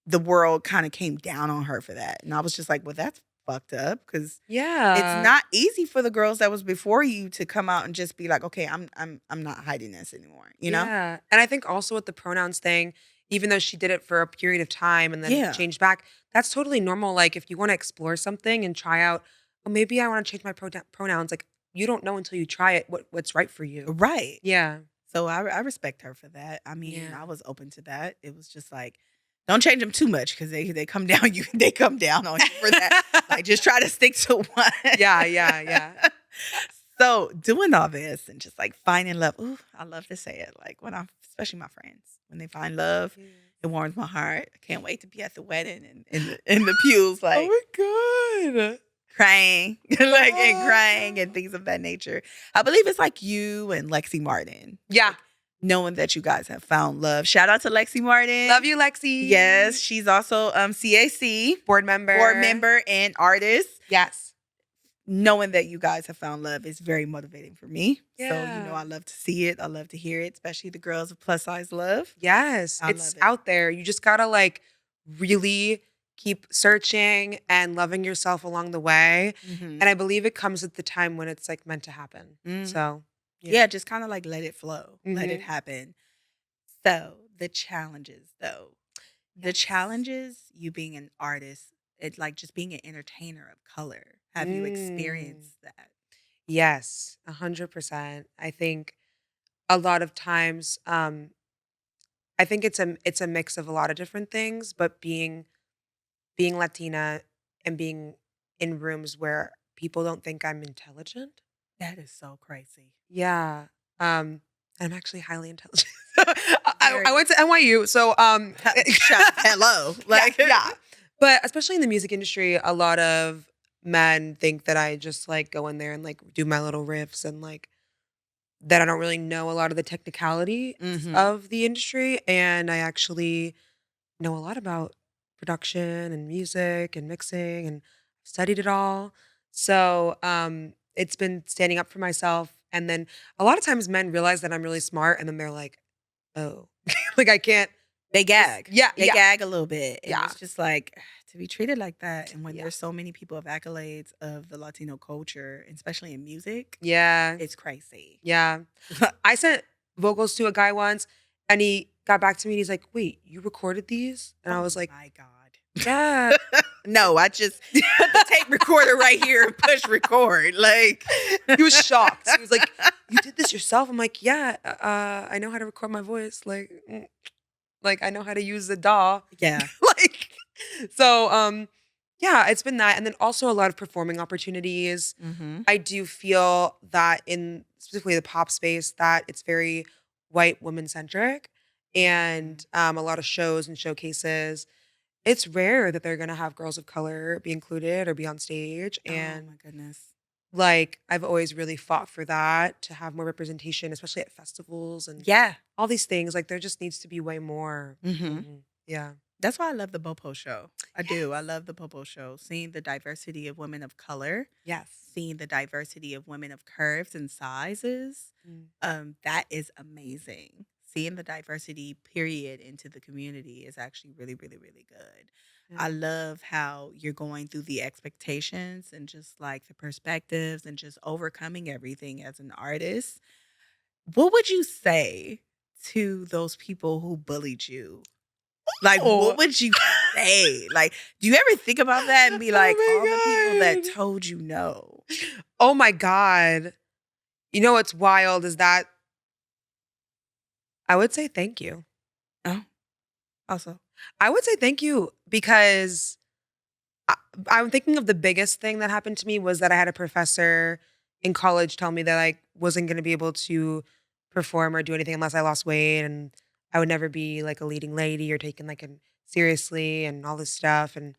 the world kind of came down on her for that. And I was just like, well, that's fucked up, because it's not easy for the girls that was before you to come out and just be like, okay, I'm not hiding this anymore, you know? Yeah. And I think also with the pronouns thing, even though she did it for a period of time and then changed back, that's totally normal. Like if you want to explore something and try out, oh, maybe I want to change my pronouns. Like you don't know until you try it what's right for you. Right. Yeah. So I respect her for that. I mean, I was open to that. It was just like, don't change them too much, because they come down they come down on you for that. Like just try to stick to one. Yeah. So doing all this and just like finding love. Ooh, I love to say it. Like especially my friends, when they find love, it warms my heart. I can't wait to be at the wedding and in the pews, like, oh my God, crying, like and crying and things of that nature. I believe it's like you and Lexi Martin. Yeah. Like, knowing that you guys have found love. Shout out to Lexi Martin. Love you, Lexi. Yes, she's also CAC board member and artist. Yes. Knowing that you guys have found love is very motivating for me. Yeah. So, you know, I love to see it. I love to hear it, especially the girls of plus size love. Yes. It's out there. You just gotta like really keep searching and loving yourself along the way. And I believe it comes at the time when it's like meant to happen. So yeah, just kind of like let it flow, let it happen. So the challenges, though, the challenges, you being an artist, it's like just being an entertainer of color. Have you experienced that? Yes, 100%. I think a lot of times, I think it's a mix of a lot of different things, but being Latina and being in rooms where people don't think I'm intelligent. That is so crazy. Yeah. I'm actually highly intelligent. I went to NYU, so hello. Like yeah. But especially in the music industry, a lot of men think that I just like go in there and like do my little riffs, and like that I don't really know a lot of the technicality of the industry. And I actually know a lot about production and music and mixing, and studied it all. So it's been standing up for myself. And then a lot of times men realize that I'm really smart, and then they're like, oh, like I can't. They gag. Yeah. They gag a little bit. And Yeah. it's just like, to be treated like that. And when there's so many people of accolades of the Latino culture, especially in music, it's crazy. Yeah. I sent vocals to a guy once, and he got back to me and he's like, wait, you recorded these? And I was like, my God. yeah. No, I just put the tape recorder right here and push record. Like, he was shocked. He was like, you did this yourself? I'm like, yeah, I know how to record my voice. Like I know how to use the DAW. Yeah. So yeah, it's been that. And then also a lot of performing opportunities. I do feel that in specifically the pop space, that it's very white woman centric, and a lot of shows and showcases. It's rare that they're going to have girls of color be included or be on stage. And oh my goodness. like, I've always really fought for that, to have more representation, especially at festivals and all these things. Like, there just needs to be way more. Yeah. That's why I love the Bopo show. I do. I love the Bopo show. Seeing the diversity of women of color. Yes. Seeing the diversity of women of curves and sizes. That is amazing. Seeing the diversity, period, into the community is actually really, really, really good. I love how you're going through the expectations and just like the perspectives and just overcoming everything as an artist. What would you say to those people who bullied you? Like, what would you say? Like, do you ever think about that and be like, all the people that told you no? Oh my God. You know what's wild is that I would say thank you. Oh. Also. I would say thank you because I'm thinking of the biggest thing that happened to me was that I had a professor in college tell me that I wasn't going to be able to perform or do anything unless I lost weight, and I would never be like a leading lady or taken like seriously and all this stuff. And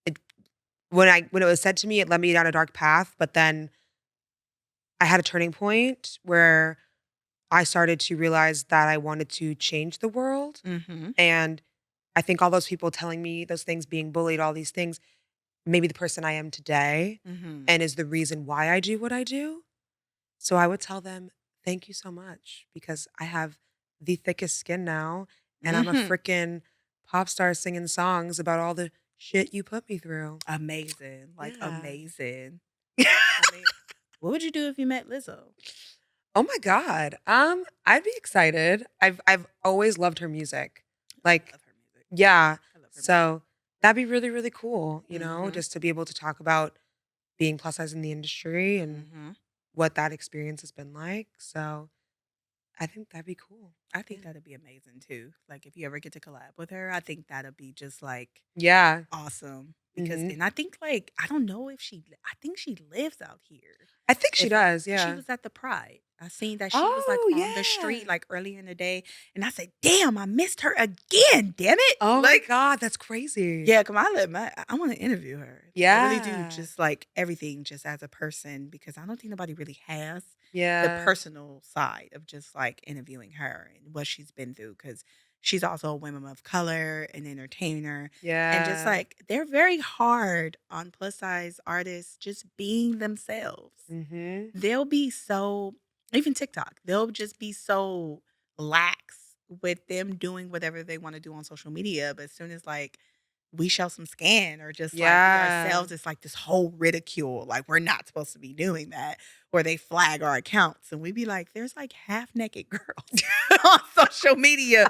it, when it was said to me, it led me down a dark path. But then I had a turning point where I started to realize that I wanted to change the world. Mm-hmm. And I think all those people telling me those things, being bullied, all these things, maybe the person I am today Mm-hmm. and is the reason why I do what I do. So I would tell them, thank you so much because I have the thickest skin now and I'm a Mm-hmm. freaking pop star singing songs about all the shit you put me through. Amazing. Like Yeah. amazing. What would you do if you met Lizzo? Oh my God. I'd be excited. I've always loved her music. Like, I love her music. yeah. I love her music. So that'd be really, really cool, Mhm. just to be able to talk about being plus size in the industry and Mhm. what that experience has been like. So I think that'd be cool. I think that'd be amazing too. Like if you ever get to collab with her, I think that'd be just like Yeah. awesome. Because Mhm. and I think like I don't know if I think she lives out here. I think she If does. She Yeah. was at the Pride. I seen that she was like Oh, on the street yeah. like earlier in the day, and I said, "Damn, I missed her again! Damn it!" Oh like, my God, that's crazy. yeah, come I want to interview her. I really do, Yeah. just like everything, just as a person, because I don't think nobody really has the Yeah. personal side of just like interviewing her and what she's been through. Because she's also a woman of color, an entertainer, and just Yeah. like they're very hard on plus size artists just being themselves. Mm-hmm. They'll be so, even TikTok, they'll just be so lax with them doing whatever they want to do on social media. But as soon as like we show some scan or just like be Yeah. ourselves, it's like this whole ridicule. Like we're not supposed to be doing that. Or they flag our accounts. And we be like, there's like half naked girls on social media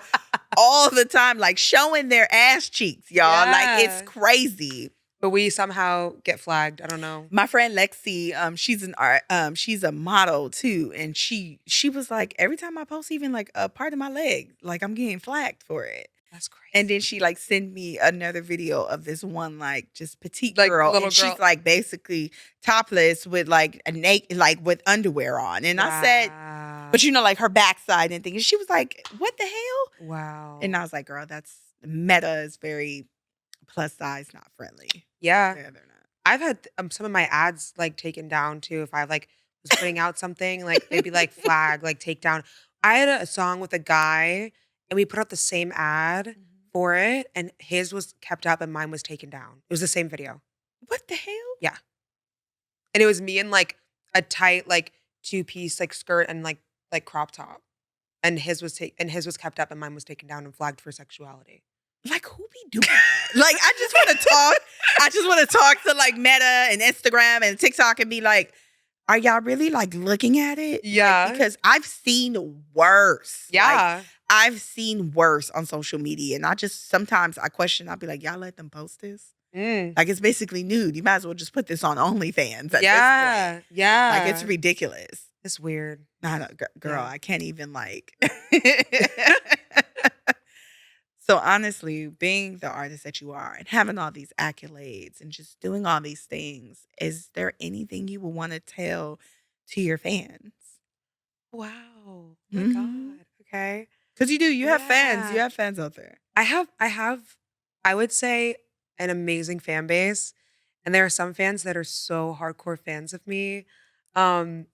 all the time, like showing their ass cheeks, y'all. Like it's Yeah. crazy. But we somehow get flagged. I don't know. My friend Lexi, she's an art, she's a model too, and she was like, every time I post even like a part of my leg, like I'm getting flagged for it. That's crazy. And then she like sent me another video of this one like just petite Like, girl, little and she's girl. like basically topless with like a naked, like with underwear on. And I said, Wow. but you know, like her backside and things. She was like, "What the hell?" Wow. And I was like, "Girl, that's Meta is very plus size, not friendly." Yeah. Yeah, they're not. I've had some of my ads like taken down too. If I like was putting out something, like they'd be like flag, like take down. I had a song with a guy and we put out the same ad for it and his was kept up and mine was taken down. It was the same video. What the hell? Yeah. And it was me in like a tight, like 2-piece like skirt and like crop top. And his was kept up and mine was taken down and flagged for sexuality. Like who be doing that? Like I just want to talk. I just want to talk to like Meta and Instagram and TikTok and be like, are y'all really like looking at it? Yeah. Like, because I've seen worse. Yeah. Like, I've seen worse on social media. And I just sometimes I question, I'll be like, y'all let them post this? Like it's basically nude. You might as well just put this on OnlyFans at this point. Yeah. Like it's ridiculous. It's weird. No, girl, Yeah. I can't even like. So honestly, being the artist that you are and having all these accolades and just doing all these things, is there anything you would want to tell to your fans? Wow. Oh my Mhm. God. Okay. Because you have fans. You Yeah. have fans out there. I have, I would say, an amazing fan base. And there are some fans that are so hardcore fans of me that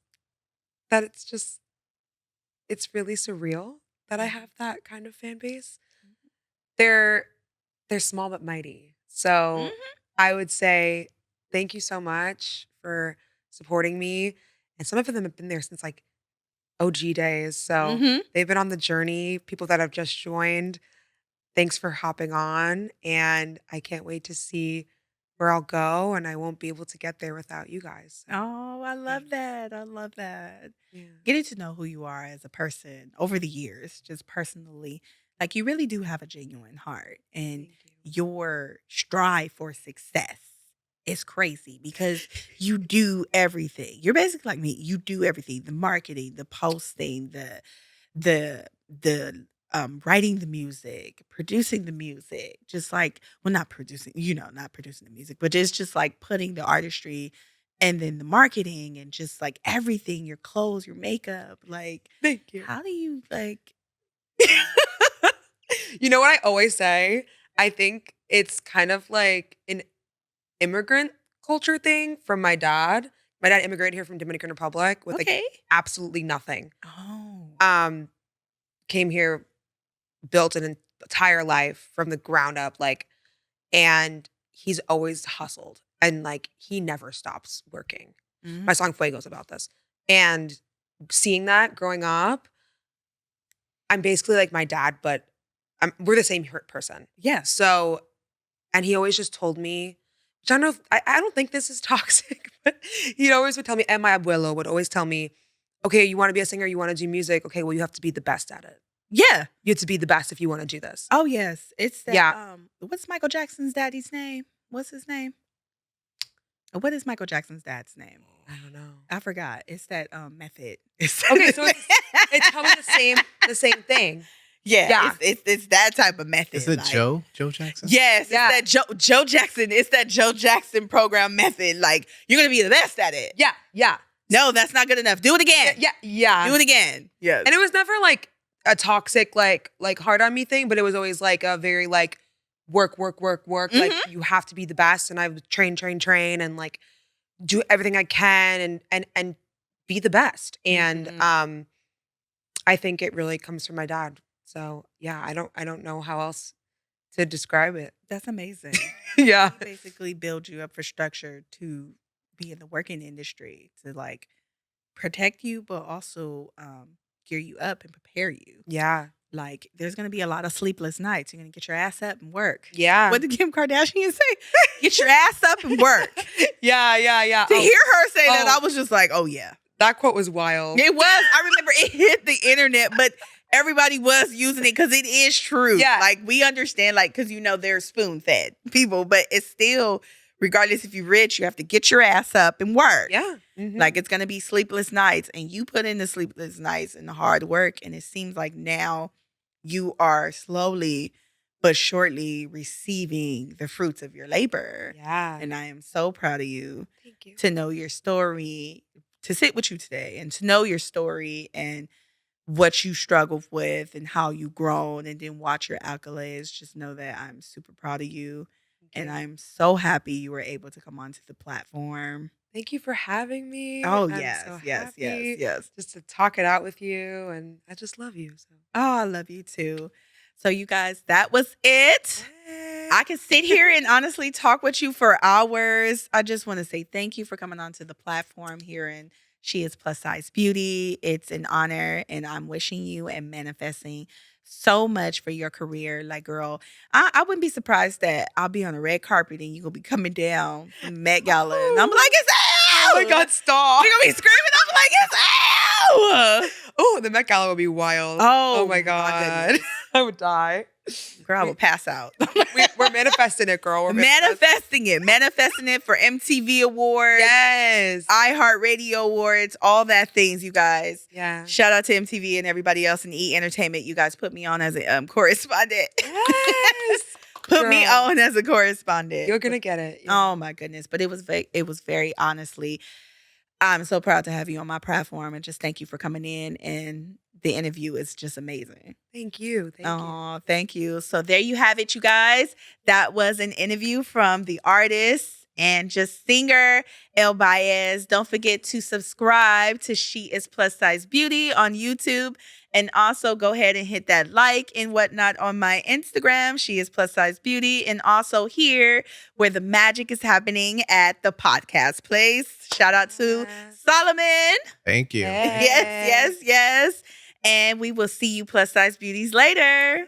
it's really surreal that I have that kind of fan base. They're small but mighty. So I would say thank you so much for supporting me. And some of them have been there since like OG days. So Mhm. they've been on the journey. People that have just joined, thanks for hopping on. And I can't wait to see where I'll go. And I won't be able to get there without you guys. So, Oh, I love that. I love that. yeah. Getting to know who you are as a person over the years, just personally, like you really do have a genuine heart, and Thank you. your strive for success is crazy because you do everything. You're basically like me. You do everything: the marketing, the posting, the writing the music, producing the music, just like, well, not producing the music, but it's just like putting the artistry and then the marketing and just like everything, your clothes, your makeup. Like, Thank you. how do you like? You know what I always say? I think it's kind of like an immigrant culture thing from my dad. My dad immigrated here from Dominican Republic with like absolutely nothing. Oh. Came here, built an entire life from the ground up, like, and he's always hustled and like he never stops working. Mhm. My song Fuego's about this. And seeing that growing up, I'm basically like my dad, but we're the same person. Yeah. So, and he always just told me, which I don't know if, I don't think this is toxic, but he always would tell me, and my abuelo would always tell me, okay, you want to be a singer, you want to do music, okay, well, you have to be the best at it. Yeah. You have to be the best if you want to do this. Oh, yes. It's that. Yeah. What's Michael Jackson's daddy's name? What's his name? What is Michael Jackson's dad's name? I don't know. I forgot. It's that method. Okay, so it's probably the same thing. Yeah. It's that type of method. Is it like, Joe Jackson? Yes, it's that Joe Jackson. It's that Joe Jackson program method. Like, you're gonna be the best at it. Yeah. No, that's not good enough. Do it again. Yeah. Do it again. Yeah. And it was never like a toxic, like hard on me thing, but it was always like a very like work. Mm-hmm. Like, you have to be the best. And I would train and like do everything I can and be the best. And I think it really comes from my dad. So yeah, I don't know how else to describe it. That's amazing. Yeah. He basically build you up for structure to be in the working industry, to like protect you, but also gear you up and prepare you. Yeah. Like, there's going to be a lot of sleepless nights. You're going to get your ass up and work. Yeah. What did Kim Kardashian say? Get your ass up and work. Yeah. To hear her say that, I was just like, oh, yeah. That quote was wild. It was. I remember it hit the internet, but everybody was using it because it is true. Yeah. Like, we understand, like, because, they're spoon-fed people, but it's still, regardless if you're rich, you have to get your ass up and work. Yeah. Mm-hmm. Like, it's going to be sleepless nights, and you put in the sleepless nights and the hard work, and it seems like now you are slowly but surely receiving the fruits of your labor. Yeah. And I am so proud of you. Thank you. To know your story, to sit with you today and to know your story and what you struggled with and how you grown, and then watch your accolades. Just know that I'm super proud of you. And I'm so happy you were able to come onto the platform. Thank you for having me. Oh, I'm yes, so yes. Just to talk it out with you, and I just love you. So. Oh, I love you too. So you guys, that was it. I could sit here and honestly talk with you for hours. I just want to say thank you for coming onto the platform here in She Is Plus Size Beauty. It's an honor, and I'm wishing you and manifesting so much for your career. Like, girl, I wouldn't be surprised that I'll be on a red carpet and you're going to be coming down from Met Gala. And I'm like, it's Elle! Oh my God, stop. You're going to be screaming. I'm like, it's Elle! Oh, the Met Gala would be wild. Oh my God. I would die. Girl, I will pass out. We're manifesting it, girl. We're manifesting it for MTV Awards. Yes. iHeartRadio Awards, all that things, you guys. Yeah. Shout out to MTV and everybody else in E! Entertainment. You guys put me on as a correspondent. Yes. Put me on as a correspondent. You're going to get it. Yeah. Oh, my goodness. But it was very honestly, I'm so proud to have you on my platform, and just thank you for coming in, and the interview is just amazing. Thank you. Thank you. So there you have it, you guys. That was an interview from the artist and just singer Elle Baez. Don't forget to subscribe to She Is Plus Size Beauty on YouTube. And also go ahead and hit that like and whatnot on my Instagram, She Is Plus Size Beauty. And also here where the magic is happening at the podcast place. Shout out to Solomon. Thank you. Yes. And we will see you plus size beauties later.